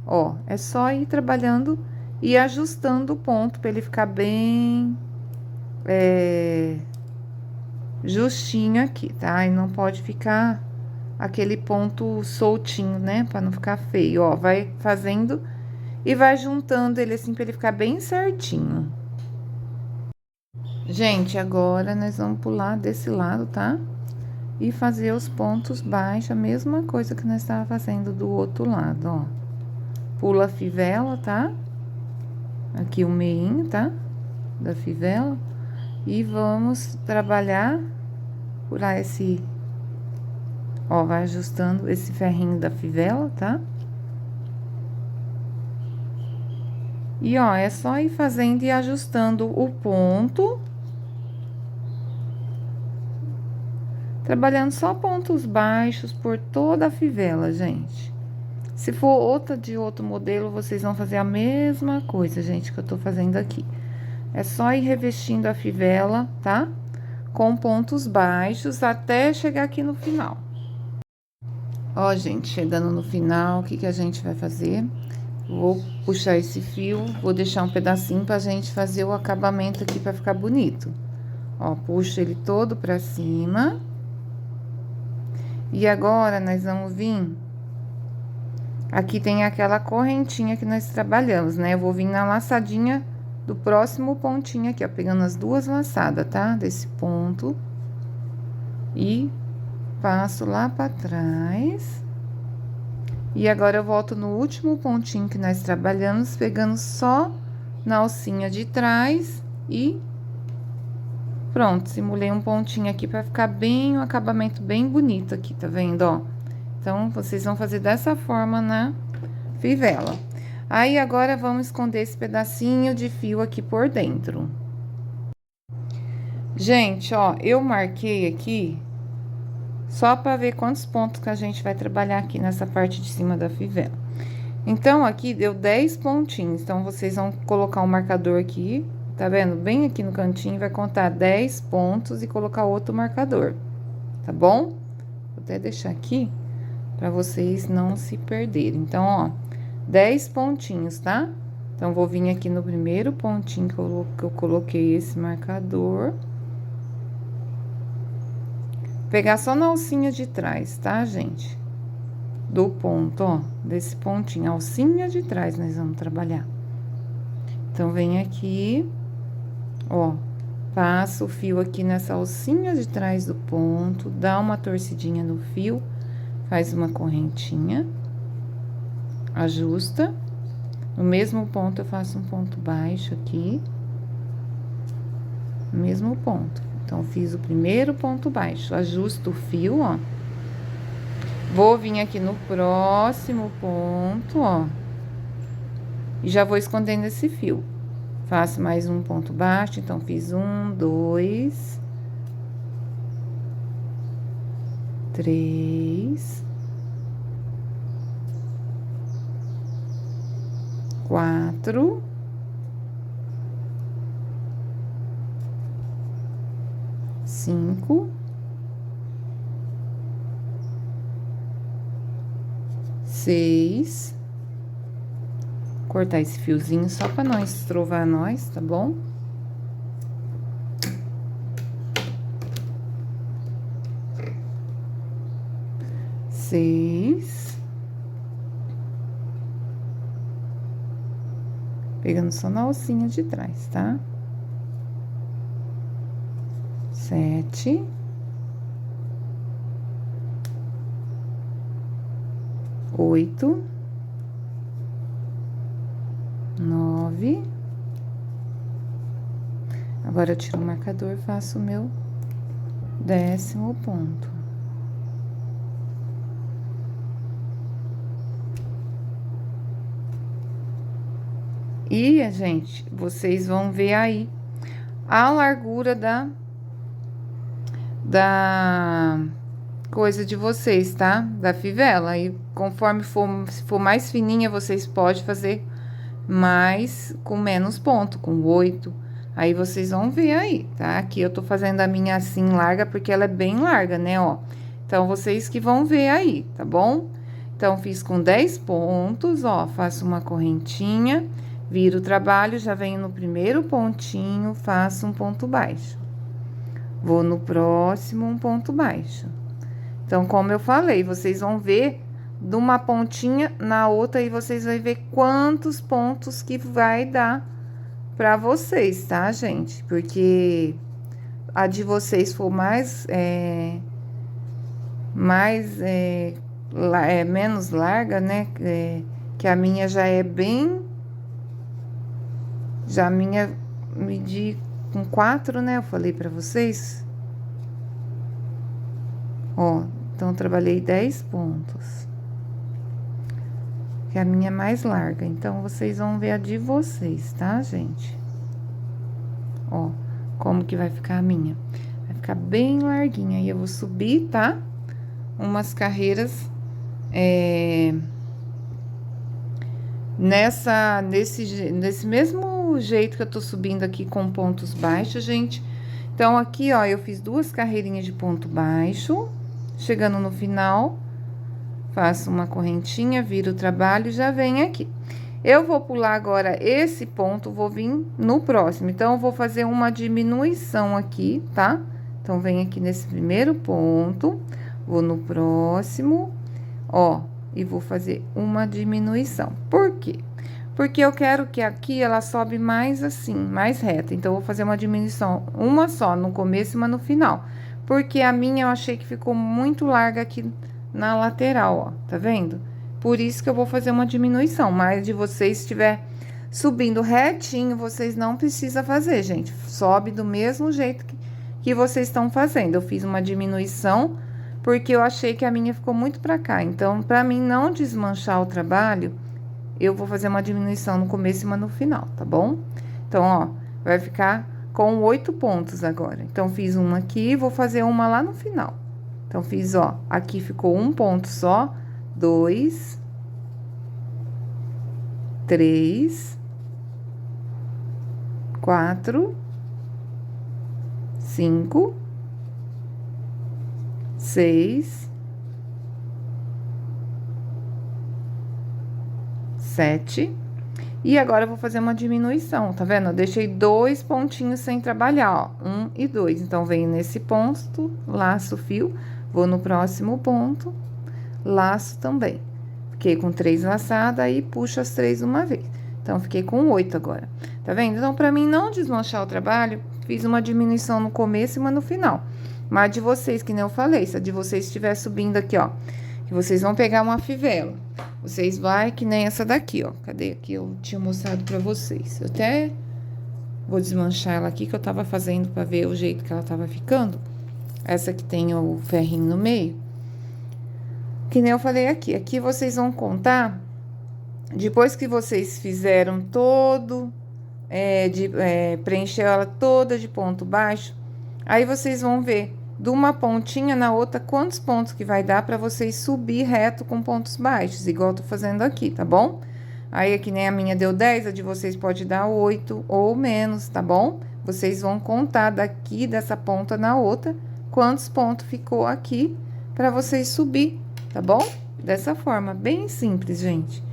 Ó, é só ir trabalhando e ajustando o ponto pra ele ficar bem justinho aqui, tá? E não pode ficar aquele ponto soltinho, né? Pra não ficar feio, ó. Vai fazendo e vai juntando ele assim pra ele ficar bem certinho. Gente, agora nós vamos pular desse lado, tá? E fazer os pontos baixos, a mesma coisa que nós estávamos fazendo do outro lado, ó. Pula a fivela, tá? Aqui o meinho, tá? Da fivela. E vamos trabalhar, furar esse... Ó, vai ajustando esse ferrinho da fivela, tá? E, ó, é só ir fazendo e ajustando o ponto. Trabalhando só pontos baixos por toda a fivela, gente. Se for outra de outro modelo, vocês vão fazer a mesma coisa, gente, que eu tô fazendo aqui. É só ir revestindo a fivela, tá? Com pontos baixos até chegar aqui no final. Ó, gente, chegando no final, o que que a gente vai fazer? Vou puxar esse fio, vou deixar um pedacinho pra gente fazer o acabamento aqui pra ficar bonito. Ó, puxo ele todo pra cima. E agora, nós vamos vir... Aqui tem aquela correntinha que nós trabalhamos, né? Eu vou vir na laçadinha do próximo pontinho aqui, ó. Pegando as duas laçadas, tá? Desse ponto. E passo lá pra trás. E agora eu volto no último pontinho que nós trabalhamos, pegando só na alcinha de trás e pronto, simulei um pontinho aqui pra ficar bem, um acabamento bem bonito aqui, tá vendo, ó? Então, vocês vão fazer dessa forma na fivela. Aí, agora, vamos esconder esse pedacinho de fio aqui por dentro. Gente, ó, eu marquei aqui só pra ver quantos pontos que a gente vai trabalhar aqui nessa parte de cima da fivela. Então, aqui deu 10 pontinhos. Então, vocês vão colocar um marcador aqui, tá vendo? Bem aqui no cantinho, vai contar 10 pontos e colocar outro marcador, tá bom? Vou até deixar aqui pra vocês não se perderem. Então, ó, 10 pontinhos, tá? Então, vou vir aqui no primeiro pontinho que eu coloquei esse marcador. Pegar só na alcinha de trás, tá, gente? Do ponto, ó, desse pontinho, alcinha de trás, nós vamos trabalhar. Então, vem aqui, ó, passa o fio aqui nessa alcinha de trás do ponto, dá uma torcidinha no fio, faz uma correntinha, ajusta. No mesmo ponto, eu faço um ponto baixo aqui. No mesmo ponto. Então, fiz o primeiro ponto baixo, ajusto o fio, ó. Vou vir aqui no próximo ponto, ó. E já vou escondendo esse fio. Faço mais um ponto baixo, então, fiz 1, 2, 3, 4, 5, 6. Cortar esse fiozinho só pra não estrovar nós, tá bom? 6. Pegando só na alcinha de trás, tá? 7. 8. 9. Agora, eu tiro o marcador, faço o meu 10º ponto. E, gente, vocês vão ver aí a largura da coisa de vocês, tá? Da fivela. E conforme se for mais fininha, vocês podem fazer mais com menos ponto, com 8. Aí, vocês vão ver aí, tá? Aqui eu tô fazendo a minha assim larga, porque ela é bem larga, né, ó. Então, vocês que vão ver aí, tá bom? Então, fiz com 10 pontos, ó, faço uma correntinha, viro o trabalho, já venho no primeiro pontinho, faço um ponto baixo. Vou no próximo, um ponto baixo. Então, como eu falei, vocês vão ver de uma pontinha na outra e vocês vão ver quantos pontos que vai dar pra vocês, tá, gente? Porque a de vocês for menos larga, né? Que a minha já é bem... Já a minha medi com 4, né? Eu falei pra vocês. Ó, então, eu trabalhei 10 pontos. Que a minha é mais larga. Então, vocês vão ver a de vocês, tá, gente? Ó, como que vai ficar a minha. Vai ficar bem larguinha. Aí, eu vou subir, tá? Umas carreiras, nesse mesmo jeito que eu tô subindo aqui com pontos baixos, gente. Então, aqui, ó, eu fiz 2 carreirinhas de ponto baixo. Chegando no final, faço uma correntinha, viro o trabalho e já venho aqui. Eu vou pular agora esse ponto, vou vir no próximo. Então, eu vou fazer uma diminuição aqui, tá? Então, venho aqui nesse primeiro ponto, vou no próximo, ó, e vou fazer uma diminuição. Por quê? Porque eu quero que aqui ela sobe mais assim, mais reta. Então, eu vou fazer uma diminuição, uma só no começo e uma no final. porque a minha eu achei que ficou muito larga aqui na lateral, ó, tá vendo? Por isso que eu vou fazer uma diminuição, mas de vocês estiver subindo retinho, vocês não precisam fazer, gente. Sobe do mesmo jeito que vocês estão fazendo. Eu fiz uma diminuição porque eu achei que a minha ficou muito pra cá. Então, pra mim não desmanchar o trabalho, eu vou fazer uma diminuição no começo e uma no final, tá bom? Então, ó, vai ficar com 8 pontos agora. Então, fiz uma aqui, vou fazer uma lá no final. Então, fiz, ó, aqui ficou um ponto só, 2, 3, 4, 5, 6, 7. E agora eu vou fazer uma diminuição, tá vendo? Eu deixei 2 pontinhos sem trabalhar, ó, 1 e 2. Então, venho nesse ponto, laço o fio, vou no próximo ponto, laço também. Fiquei com 3 laçadas, aí puxo as 3 uma vez. Então, fiquei com 8 agora, tá vendo? Então, pra mim não desmanchar o trabalho, fiz uma diminuição no começo e uma no final. Mas de vocês, que nem eu falei, se a de vocês estiver subindo aqui, ó, que vocês vão pegar uma fivela. Vocês vai que nem essa daqui, ó. Cadê aqui? Eu tinha mostrado pra vocês. Eu até vou desmanchar ela aqui, que eu tava fazendo pra ver o jeito que ela tava ficando. Essa que tem o ferrinho no meio. Que nem eu falei aqui. Aqui vocês vão contar, depois que vocês fizeram todo, preencher ela toda de ponto baixo, aí vocês vão ver de uma pontinha na outra, quantos pontos que vai dar pra vocês subir reto com pontos baixos, igual eu tô fazendo aqui, tá bom? Aí, aqui nem a minha deu 10, a de vocês pode dar 8 ou menos, tá bom? Vocês vão contar daqui, dessa ponta na outra, quantos pontos ficou aqui pra vocês subir, tá bom? Dessa forma, bem simples, gente.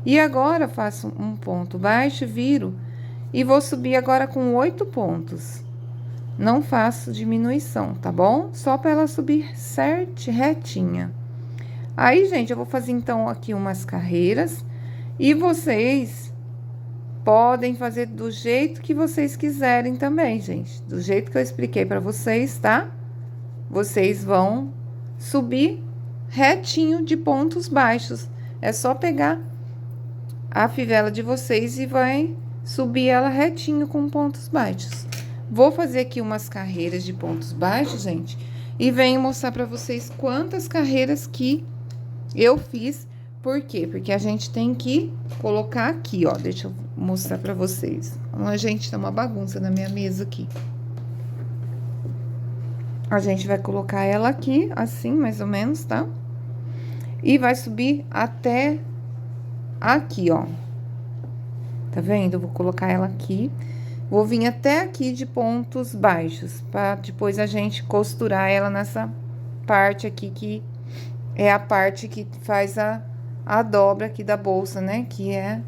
E agora, faço um ponto baixo, viro, e vou subir agora com 8 pontos. Não faço diminuição, tá bom? Só para ela subir certo, retinha. Aí, gente, eu vou fazer, então, aqui umas carreiras. E vocês podem fazer do jeito que vocês quiserem também, gente. Do jeito que eu expliquei para vocês, tá? Vocês vão subir retinho de pontos baixos. É só pegar a fivela de vocês e vai subir ela retinho com pontos baixos. Vou fazer aqui umas carreiras de pontos baixos, gente, e venho mostrar pra vocês quantas carreiras que eu fiz. Por quê? Porque a gente tem que colocar aqui, ó, deixa eu mostrar pra vocês. A gente, tá uma bagunça na minha mesa aqui. A gente vai colocar ela aqui, assim, mais ou menos, tá? E vai subir até aqui, ó. Tá vendo? Eu vou colocar ela aqui. Vou vir até aqui de pontos baixos, pra depois a gente costurar ela nessa parte aqui, que é a parte que faz a dobra aqui da bolsa, né? Que é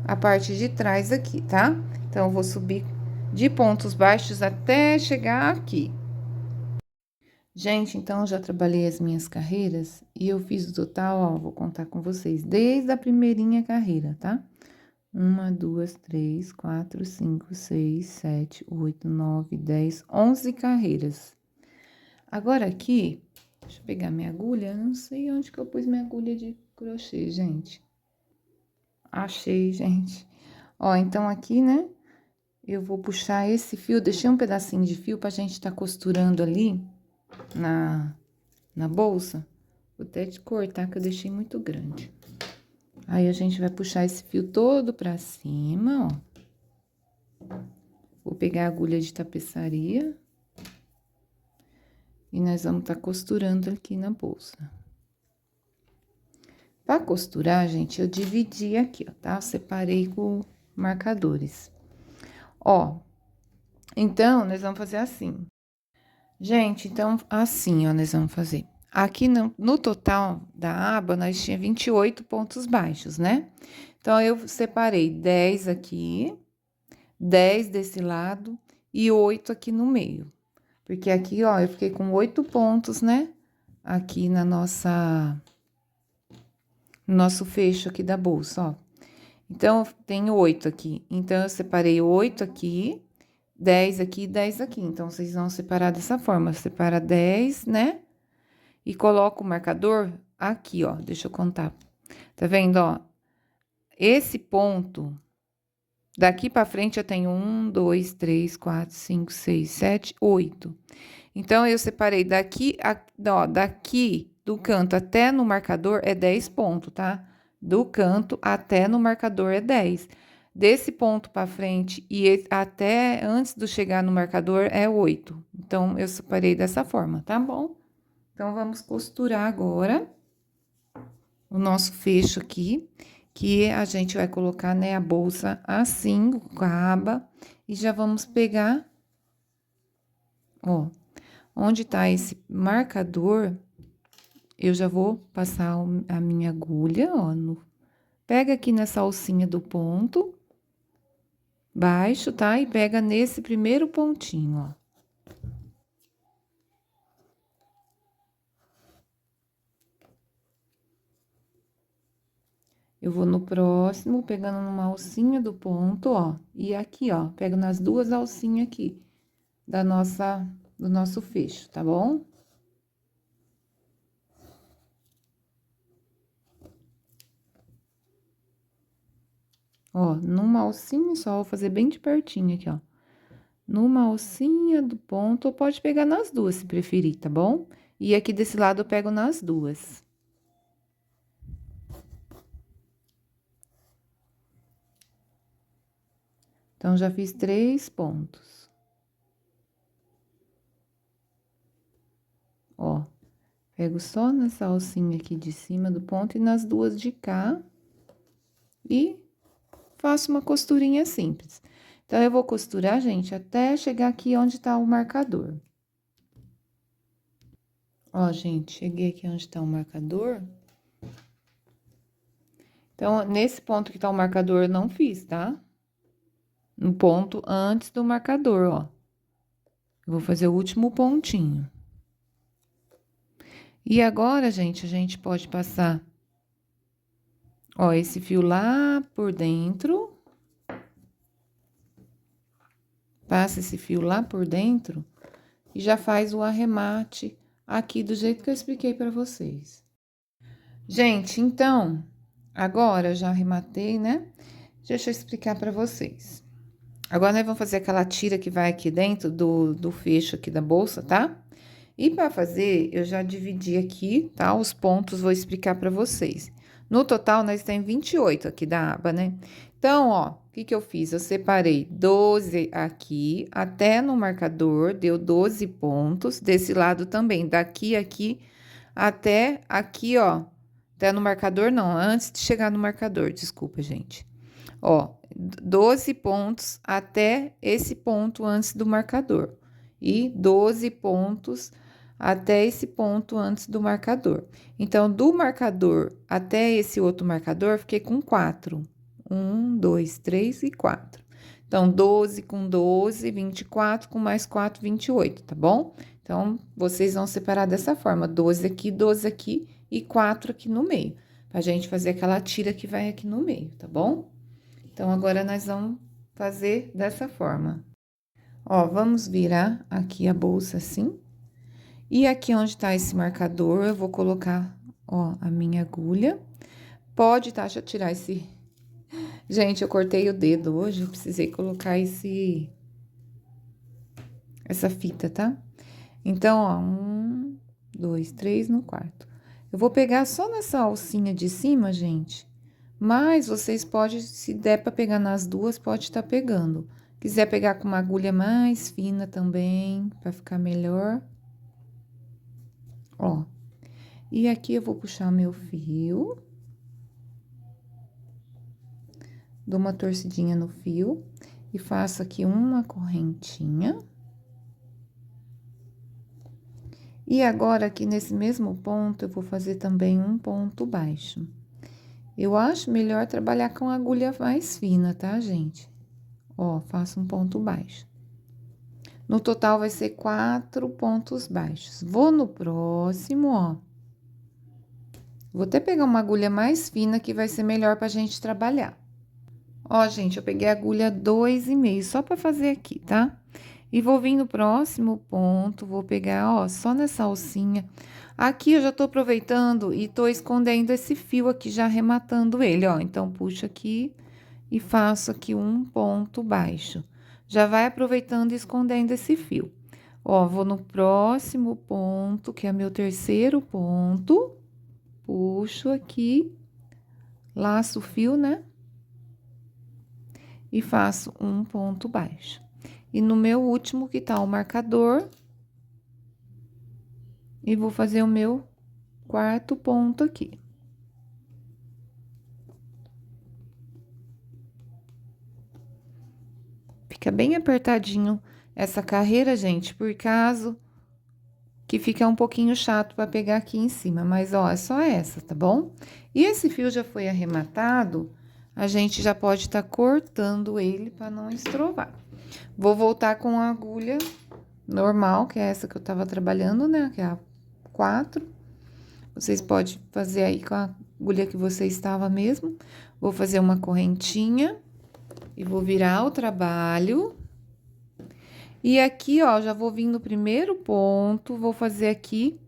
a parte de trás aqui, tá? Então, eu vou subir de pontos baixos até chegar aqui. Gente, então, eu já trabalhei as minhas carreiras e eu fiz o total, ó, vou contar com vocês, desde a primeirinha carreira, tá? 1, 2, 3, 4, 5, 6, 7, 8, 9, 10, 11 carreiras. Agora aqui, deixa eu pegar minha agulha, não sei onde que eu pus minha agulha de crochê, gente. Achei, gente. Ó, então aqui, né, eu vou puxar esse fio, deixei um pedacinho de fio pra gente tá costurando ali na bolsa. Vou até te cortar, que eu deixei muito grande. Aí, a gente vai puxar esse fio todo pra cima, ó. Vou pegar a agulha de tapeçaria. E nós vamos tá costurando aqui na bolsa. Pra costurar, gente, eu dividi aqui, ó, tá? Eu separei com marcadores. Ó, então, nós vamos fazer assim. Gente, então, assim, ó, nós vamos fazer. Aqui no total da aba, nós tinha 28 pontos baixos, né? Então, eu separei 10 aqui, 10 desse lado e 8 aqui no meio. Porque aqui, ó, eu fiquei com 8 pontos, né? Aqui na nossa... no nosso fecho aqui da bolsa, ó. Então, eu tenho 8 aqui. Então, eu separei 8 aqui, 10 aqui e 10 aqui. Então, vocês vão separar dessa forma. Separa 10, né? E coloca o marcador aqui, ó. Deixa eu contar. Tá vendo, ó? Esse ponto, daqui pra frente eu tenho 1, 2, 3, 4, 5, 6, 7, 8. Então, eu separei daqui, ó, daqui do canto até no marcador é 10 pontos, tá? Do canto até no marcador é 10. Desse ponto pra frente e até antes de chegar no marcador é 8. Então, eu separei dessa forma, tá bom? Então, vamos costurar agora o nosso fecho aqui, que a gente vai colocar, né, a bolsa assim, com a aba, e já vamos pegar, ó, onde tá esse marcador, eu já vou passar a minha agulha, ó, pega aqui nessa alcinha do ponto baixo, tá? E pega nesse primeiro pontinho, ó. Eu vou no próximo, pegando numa alcinha do ponto, ó, e aqui, ó, pego nas duas alcinhas aqui do nosso fecho, tá bom? Ó, numa alcinha só, vou fazer bem de pertinho aqui, ó. Numa alcinha do ponto, ou pode pegar nas duas, se preferir, tá bom? E aqui desse lado eu pego nas duas. Então, já fiz 3 pontos. Ó, pego só nessa alcinha aqui de cima do ponto e nas duas de cá. E faço uma costurinha simples. Então, eu vou costurar, gente, até chegar aqui onde tá o marcador. Ó, gente, cheguei aqui onde tá o marcador. Então, nesse ponto que tá o marcador, eu não fiz, tá? No ponto antes do marcador, ó. Eu vou fazer o último pontinho. E agora, gente, a gente pode passar, ó, esse fio lá por dentro. Passa esse fio lá por dentro e já faz o arremate aqui do jeito que eu expliquei pra vocês. Gente, então, agora eu já arrematei, né? Deixa eu explicar pra vocês. Agora, nós vamos fazer aquela tira que vai aqui dentro do fecho aqui da bolsa, tá? E pra fazer, eu já dividi aqui, tá? Os pontos, vou explicar pra vocês. No total, nós temos 28 aqui da aba, né? Então, ó, o que que eu fiz? Eu separei 12 aqui, até no marcador, deu 12 pontos. Desse lado também, daqui, aqui, até aqui, ó. Até no marcador, não, antes de chegar no marcador, desculpa, gente. Ó, 12 pontos até esse ponto antes do marcador. E 12 pontos até esse ponto antes do marcador. Então, do marcador até esse outro marcador, fiquei com 4. 1, 2, 3 e 4. Então, 12 com 12, 24, com mais 4, 28, tá bom? Então, vocês vão separar dessa forma, 12 aqui e 4 aqui no meio, pra gente fazer aquela tira que vai aqui no meio, tá bom? Então, agora, nós vamos fazer dessa forma. Ó, vamos virar aqui a bolsa assim. E aqui onde tá esse marcador, eu vou colocar, ó, a minha agulha. Pode, tá? Deixa eu tirar esse... Gente, eu cortei o dedo hoje, eu precisei colocar essa fita, tá? Então, ó, 1, 2, 3 no quarto. Eu vou pegar só nessa alcinha de cima, gente. Mas vocês podem, se der pra pegar nas duas, pode estar pegando. Quiser pegar com uma agulha mais fina também, pra ficar melhor. Ó. E aqui eu vou puxar meu fio. Dou uma torcidinha no fio e faço aqui uma correntinha. E agora, aqui nesse mesmo ponto, eu vou fazer também um ponto baixo. Eu acho melhor trabalhar com agulha mais fina, tá, gente? Ó, faço um ponto baixo. No total, vai ser 4 pontos baixos. Vou no próximo, ó. Vou até pegar uma agulha mais fina, que vai ser melhor pra gente trabalhar. Ó, gente, eu peguei a agulha 2,5, só pra fazer aqui, tá? E vou vir no próximo ponto, vou pegar, ó, só nessa alcinha. Aqui eu já tô aproveitando e tô escondendo esse fio aqui, já arrematando ele, ó. Então, puxo aqui e faço aqui um ponto baixo. Já vai aproveitando e escondendo esse fio. Ó, vou no próximo ponto, que é meu terceiro ponto. Puxo aqui, laço o fio, né? E faço um ponto baixo. E no meu último, que tá o marcador, e vou fazer o meu quarto ponto aqui. Fica bem apertadinho essa carreira, gente, por caso que fica um pouquinho chato para pegar aqui em cima, mas ó, é só essa, tá bom? E esse fio já foi arrematado, a gente já pode estar cortando ele para não estrovar. Vou voltar com a agulha normal, que é essa que eu tava trabalhando, né, que é a 4. Vocês podem fazer aí com a agulha que você estava mesmo. Vou fazer uma correntinha e vou virar o trabalho. E aqui, ó, já vou vir no primeiro ponto, vou fazer aqui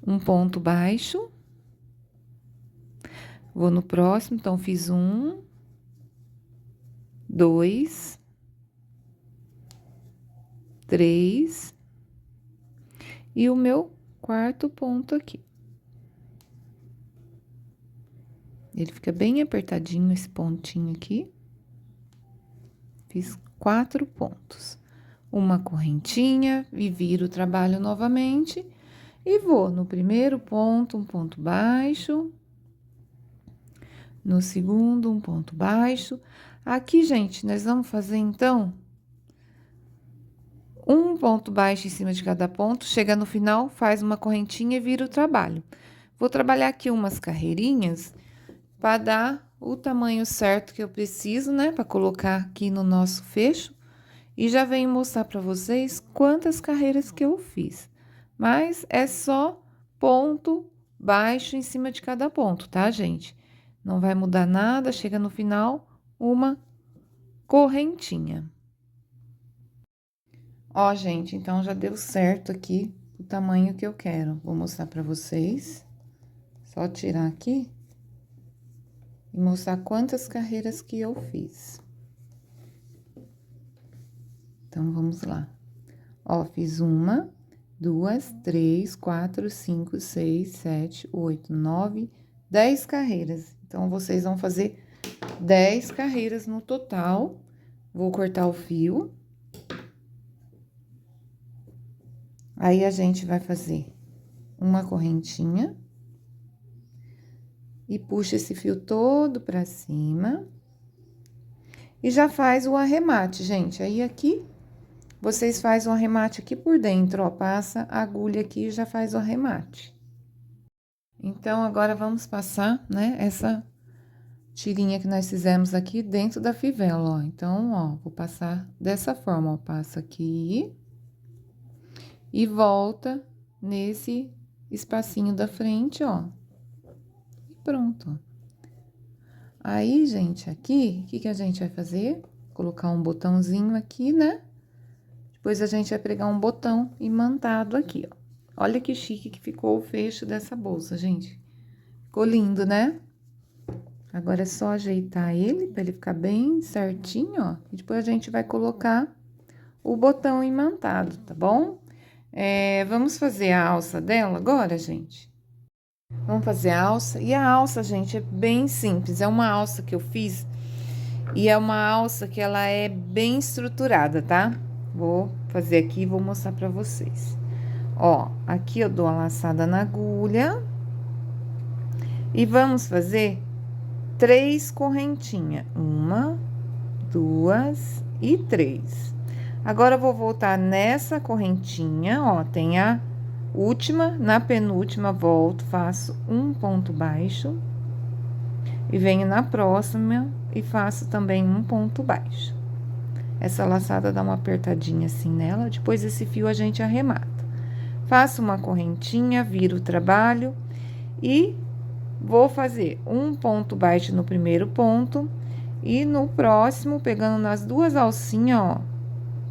um ponto baixo. Vou no próximo, então, fiz 1, 2, 3 e o meu quarto ponto aqui. Ele fica bem apertadinho, esse pontinho aqui. Fiz 4 pontos. Uma correntinha e viro o trabalho novamente. E vou no primeiro ponto, um ponto baixo. No segundo, um ponto baixo. Aqui, gente, nós vamos fazer, então, um ponto baixo em cima de cada ponto. Chega no final, faz uma correntinha e vira o trabalho. Vou trabalhar aqui umas carreirinhas para dar o tamanho certo que eu preciso, né? Para colocar aqui no nosso fecho. E já venho mostrar para vocês quantas carreiras que eu fiz. Mas é só ponto baixo em cima de cada ponto, tá, gente? Não vai mudar nada, chega no final, uma correntinha. Ó, gente, então já deu certo aqui o tamanho que eu quero. Vou mostrar para vocês. Só tirar aqui e mostrar quantas carreiras que eu fiz. Então, vamos lá. Ó, fiz 1, 2, 3, 4, 5, 6, 7, 8, 9, 10 carreiras. Então, vocês vão fazer 10 carreiras no total. Vou cortar o fio. Aí, a gente vai fazer uma correntinha. E puxa esse fio todo pra cima. E já faz o arremate, gente. Aí, aqui, vocês fazem o arremate aqui por dentro, ó. Passa a agulha aqui e já faz o arremate. Então, agora, vamos passar, né, essa tirinha que nós fizemos aqui dentro da fivela, ó. Então, ó, vou passar dessa forma, ó. Passa aqui. E volta nesse espacinho da frente, ó. E pronto. Aí, gente, aqui, o que que a gente vai fazer? Colocar um botãozinho aqui, né? Depois, a gente vai pregar um botão imantado aqui, ó. Olha que chique que ficou o fecho dessa bolsa, gente. Ficou lindo, né? Agora, é só ajeitar ele, pra ele ficar bem certinho, ó. E depois, a gente vai colocar o botão imantado, tá bom? Vamos fazer a alça dela agora, gente? Vamos fazer a alça. E a alça, gente, é bem simples. É uma alça que eu fiz e é uma alça que ela é bem estruturada, tá? Vou fazer aqui e vou mostrar pra vocês. Ó, aqui eu dou a laçada na agulha. E vamos fazer 3 correntinhas. 1, 2 e 3. Agora, eu vou voltar nessa correntinha, ó, tem a última, na penúltima, volto, faço um ponto baixo. E venho na próxima e faço também um ponto baixo. Essa laçada dá uma apertadinha assim nela, depois esse fio a gente arremata. Faço uma correntinha, viro o trabalho e vou fazer um ponto baixo no primeiro ponto e no próximo, pegando nas duas alcinhas, ó,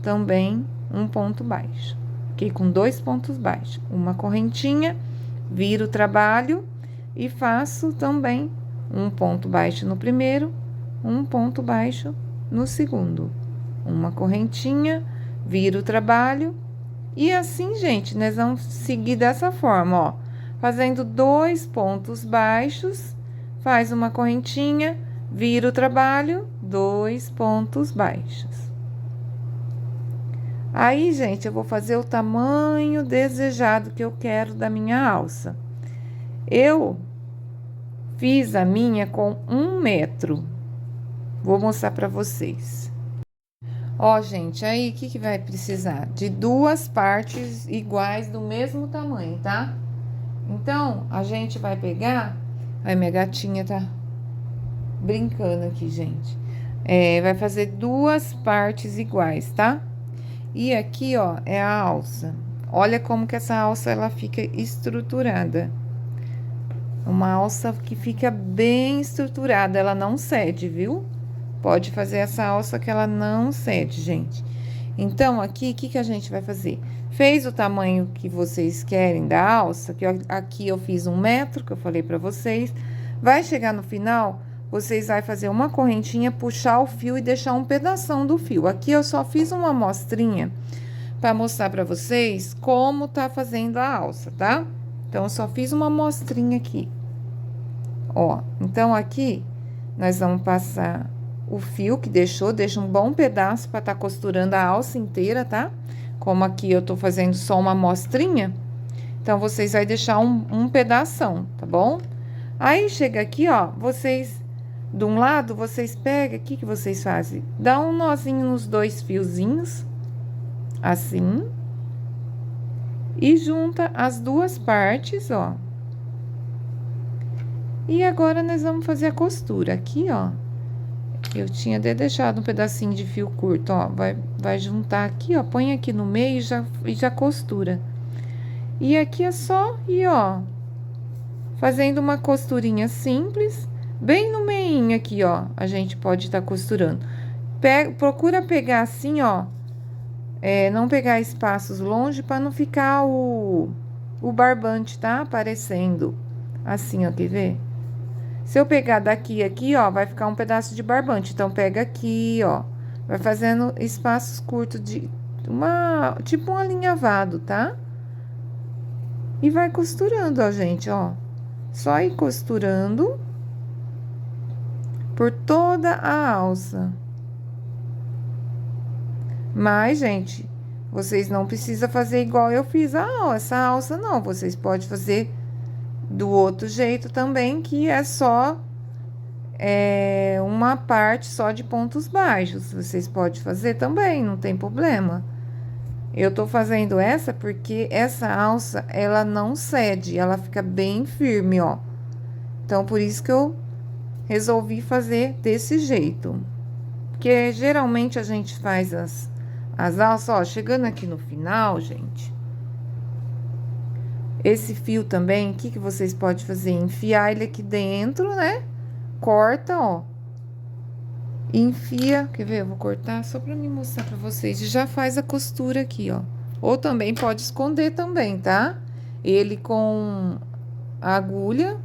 também um ponto baixo. Fiquei com 2 pontos baixos, uma correntinha, viro o trabalho e faço também um ponto baixo no primeiro, um ponto baixo no segundo. Uma correntinha, viro o trabalho e assim, gente, nós vamos seguir dessa forma, ó. Fazendo 2 pontos baixos, faz uma correntinha, vira o trabalho, 2 pontos baixos. Aí, gente, eu vou fazer o tamanho desejado que eu quero da minha alça. Eu fiz a minha com 1 metro. Vou mostrar pra vocês. Ó, gente, aí, o que vai precisar? De 2 partes iguais do mesmo tamanho, tá? Então, a gente vai pegar... Ai, minha gatinha tá brincando aqui, gente. Vai fazer 2 partes iguais, tá? E aqui, ó, é a alça. Olha como que essa alça, ela fica estruturada. Uma alça que fica bem estruturada, ela não cede, viu? Pode fazer essa alça que ela não cede, gente. Então, aqui, o que a gente vai fazer? Fez o tamanho que vocês querem da alça, que aqui eu fiz 1 metro, que eu falei pra vocês. Vai chegar no final, vocês vai fazer uma correntinha, puxar o fio e deixar um pedação do fio. Aqui eu só fiz uma amostrinha pra mostrar pra vocês como tá fazendo a alça, tá? Então, eu só fiz uma amostrinha aqui. Ó, então aqui, nós vamos passar o fio que deixa um bom pedaço pra tá costurando a alça inteira, tá? Como aqui eu tô fazendo só uma amostrinha, então, vocês vai deixar um pedação, tá bom? Aí, chega aqui, ó, vocês, de um lado, vocês pegam, o que vocês fazem? Dá um nozinho nos 2 fiozinhos, assim, e junta as 2 partes, ó. E agora, nós vamos fazer a costura aqui, ó. Eu tinha até deixado um pedacinho de fio curto, ó. Vai juntar aqui, ó. Põe aqui no meio e já costura. E aqui é só ir, ó, fazendo uma costurinha simples, bem no meinho aqui, ó. A gente pode estar costurando. Procura pegar assim, ó. Não pegar espaços longe para não ficar o barbante, tá? Aparecendo. Assim, ó, quer ver? Se eu pegar daqui aqui, ó, vai ficar um pedaço de barbante. Então, pega aqui, ó. Vai fazendo espaços curtos de tipo um alinhavado, tá? E vai costurando, ó, gente, ó. Só ir costurando por toda a alça. Mas, gente, vocês não precisam fazer igual eu fiz essa alça, não. Vocês podem fazer do outro jeito também, que é só uma parte só de pontos baixos. Vocês podem fazer também, não tem problema. Eu tô fazendo essa porque essa alça, ela não cede, ela fica bem firme, ó. Então, por isso que eu resolvi fazer desse jeito. Porque geralmente a gente faz as alças, ó, chegando aqui no final, gente. Esse fio também, o que vocês podem fazer? Enfiar ele aqui dentro, né? Corta, ó. Enfia, quer ver? Eu vou cortar só pra me mostrar pra vocês. E já faz a costura aqui, ó. Ou também pode esconder também, tá? Ele com a agulha.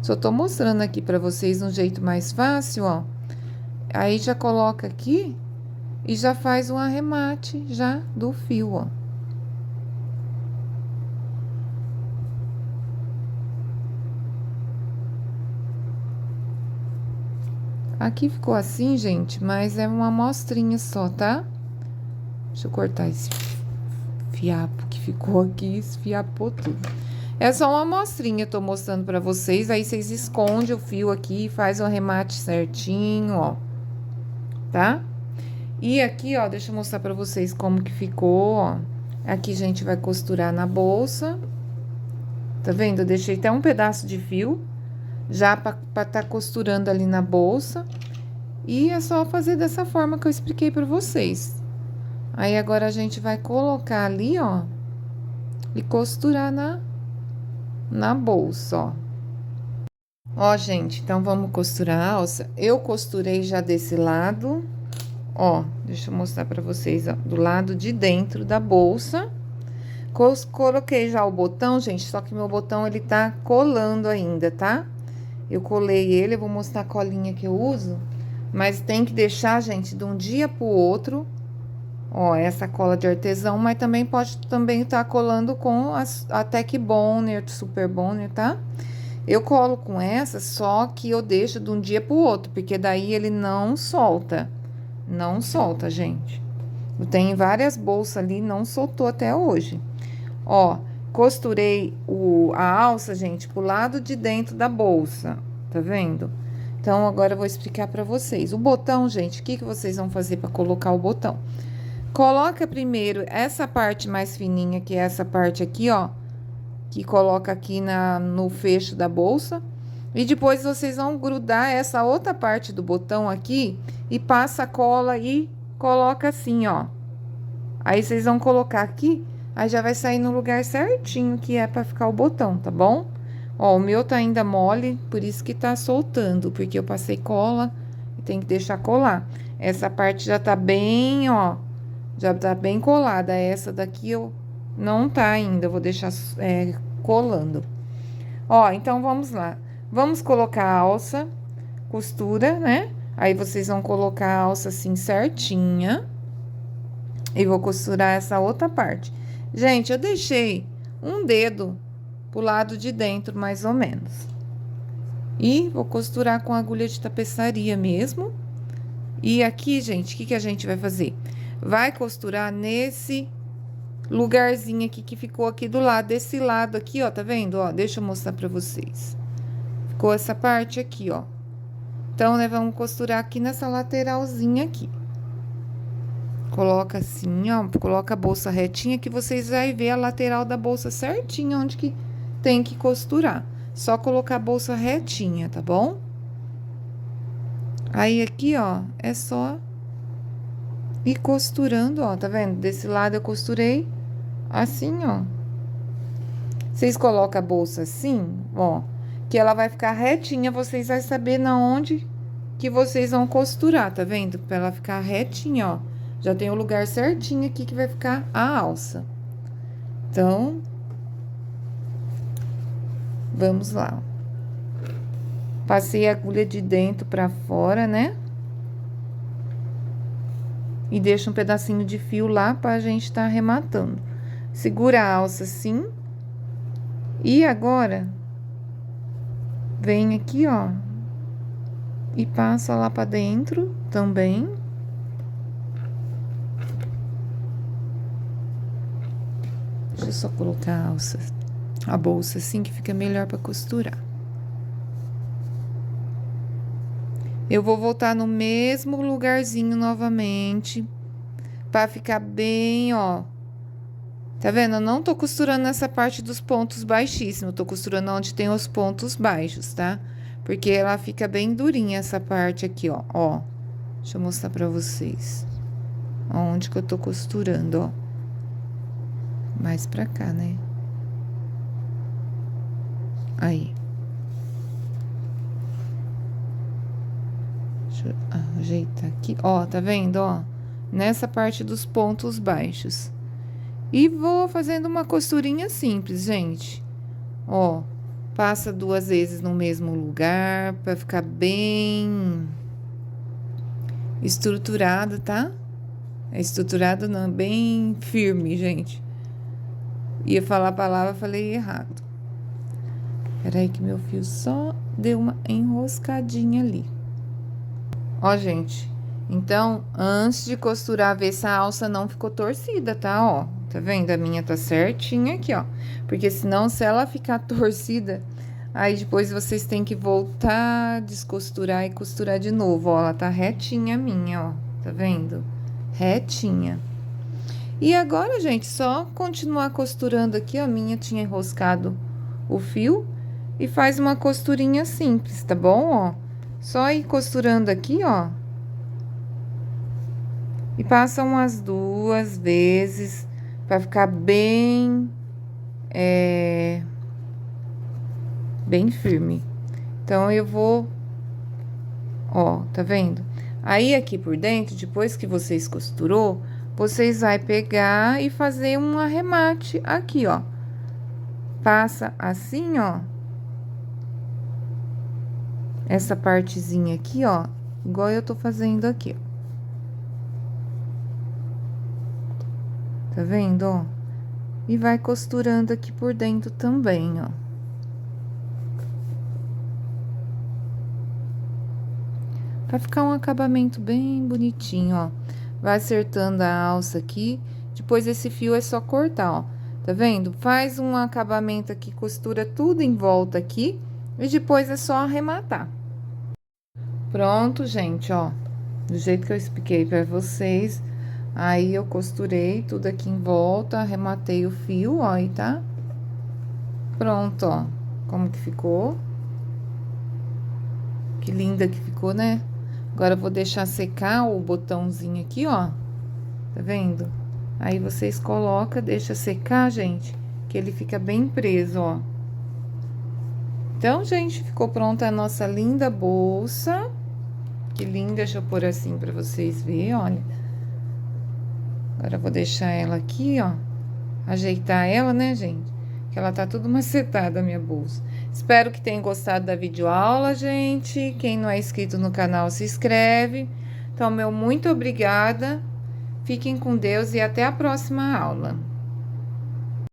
Só tô mostrando aqui pra vocês um jeito mais fácil, ó. Aí, já coloca aqui e já faz um arremate já do fio, ó. Aqui ficou assim, gente, mas é uma amostrinha só, tá? Deixa eu cortar esse fiapo que ficou aqui, esfiapou tudo. É só uma amostrinha, tô mostrando pra vocês, aí vocês escondem o fio aqui e faz o arremate certinho, ó. Tá? E aqui, ó, deixa eu mostrar pra vocês como que ficou, ó. Aqui a gente vai costurar na bolsa. Tá vendo? Eu deixei até um pedaço de fio já pra tá costurando ali na bolsa. E é só fazer dessa forma que eu expliquei pra vocês. Aí, agora a gente vai colocar ali, ó, e costurar na bolsa, ó. Ó, gente, então vamos costurar a alça. Eu costurei já desse lado. ó, deixa eu mostrar pra vocês, ó, do lado de dentro da bolsa. Coloquei já o botão, gente, só que meu botão, ele tá colando ainda, tá? Eu colei ele, eu vou mostrar a colinha que eu uso, mas tem que deixar, gente, de um dia pro outro, ó, essa cola de artesão, mas também pode também estar colando com a Tech Bonner, Super Bonner, tá? Eu colo com essa, só que eu deixo de um dia pro outro, porque daí ele não solta. Não solta, gente. Eu tenho várias bolsas ali, não soltou até hoje. Ó, costurei a alça, gente, pro lado de dentro da bolsa, tá vendo? Então, agora eu vou explicar pra vocês. O botão, gente, o que vocês vão fazer pra colocar o botão? Coloca primeiro essa parte mais fininha, que é essa parte aqui, ó, que coloca aqui no fecho da bolsa. E depois vocês vão grudar essa outra parte do botão aqui e passa a cola e coloca assim, ó. Aí vocês vão colocar aqui, aí já vai sair no lugar certinho que é pra ficar o botão, tá bom? Ó, o meu tá ainda mole, por isso que tá soltando, porque eu passei cola e tem que deixar colar. Essa parte já tá bem, ó, já tá bem colada. Essa daqui eu não tá ainda, eu vou deixar colando. Ó, então vamos lá. Vamos colocar a alça, costura, né? Aí vocês vão colocar a alça assim certinha. E vou costurar essa outra parte. Gente, eu deixei um dedo pro lado de dentro, mais ou menos. E vou costurar com agulha de tapeçaria mesmo. E aqui, gente, o que a gente vai fazer? Vai costurar nesse lugarzinho aqui que ficou aqui do lado, desse lado aqui, ó, tá vendo? Ó, deixa eu mostrar pra vocês. Ficou essa parte aqui, ó. Então, né, vamos costurar aqui nessa lateralzinha aqui. Coloca assim, ó, coloca a bolsa retinha que vocês vão ver a lateral da bolsa certinha onde que tem que costurar. Só colocar a bolsa retinha, tá bom? Aí aqui, ó, é só ir costurando, ó, tá vendo? Desse lado eu costurei assim, ó. Vocês colocam a bolsa assim, ó, que ela vai ficar retinha, vocês vão saber na onde que vocês vão costurar, tá vendo? Pra ela ficar retinha, ó. Já tem o lugar certinho aqui que vai ficar a alça. Então, vamos lá. Passei a agulha de dentro pra fora, né? E deixa um pedacinho de fio lá pra gente tá arrematando. Segura a alça assim. E agora, vem aqui, ó. E passa lá pra dentro também. Deixa eu só colocar a alça, a bolsa assim, que fica melhor pra costurar. Eu vou voltar no mesmo lugarzinho novamente, pra ficar bem, ó. Tá vendo? Eu não tô costurando nessa parte dos pontos baixíssimos, tô costurando onde tem os pontos baixos, tá? Porque ela fica bem durinha essa parte aqui, ó. Ó, deixa eu mostrar pra vocês. Onde que eu tô costurando, ó. Mais pra cá, né? Aí. Deixa eu ajeitar aqui. Ó, tá vendo, ó? Nessa parte dos pontos baixos. E vou fazendo uma costurinha simples, gente. Ó, passa 2 vezes no mesmo lugar, pra ficar bem estruturado, tá? É estruturado não, bem firme, gente. Ia falar a palavra, falei errado. Peraí que meu fio só deu uma enroscadinha ali. Ó, gente, então, antes de costurar, ver se a alça não ficou torcida, tá? Ó, tá vendo? A minha tá certinha aqui, ó. Porque senão, se ela ficar torcida, aí depois vocês têm que voltar, descosturar e costurar de novo. Ó, ela tá retinha a minha, ó. Tá vendo? Retinha. E agora, gente, só continuar costurando aqui, ó. A minha tinha enroscado o fio. E faz uma costurinha simples, tá bom? Ó, só ir costurando aqui, ó. E passa umas 2 vezes pra ficar bem, bem firme. Então, eu vou, ó, tá vendo? Aí, aqui por dentro, depois que vocês costurou, vocês vai pegar e fazer um arremate aqui, ó. Passa assim, ó. Essa partezinha aqui, ó, igual eu tô fazendo aqui, ó. Tá vendo, ó? E vai costurando aqui por dentro também, ó. Pra ficar um acabamento bem bonitinho, ó. Vai acertando a alça aqui, depois esse fio é só cortar, ó. Tá vendo? Faz um acabamento aqui, costura tudo em volta aqui, e depois é só arrematar. Pronto, gente, ó. Do jeito que eu expliquei pra vocês. Aí, eu costurei tudo aqui em volta, arrematei o fio, ó, aí tá? Pronto, ó. Como que ficou? Que linda que ficou, né? Agora, eu vou deixar secar o botãozinho aqui, ó. Tá vendo? Aí, vocês colocam, deixa secar, gente, que ele fica bem preso, ó. Então, gente, ficou pronta a nossa linda bolsa. Que linda, deixa eu pôr assim pra vocês verem, olha. Agora, eu vou deixar ela aqui, ó. Ajeitar ela, né, gente? Que ela tá tudo macetada, a minha bolsa. Espero que tenham gostado da videoaula, gente. Quem não é inscrito no canal, se inscreve. Então, meu muito obrigada. Fiquem com Deus e até a próxima aula.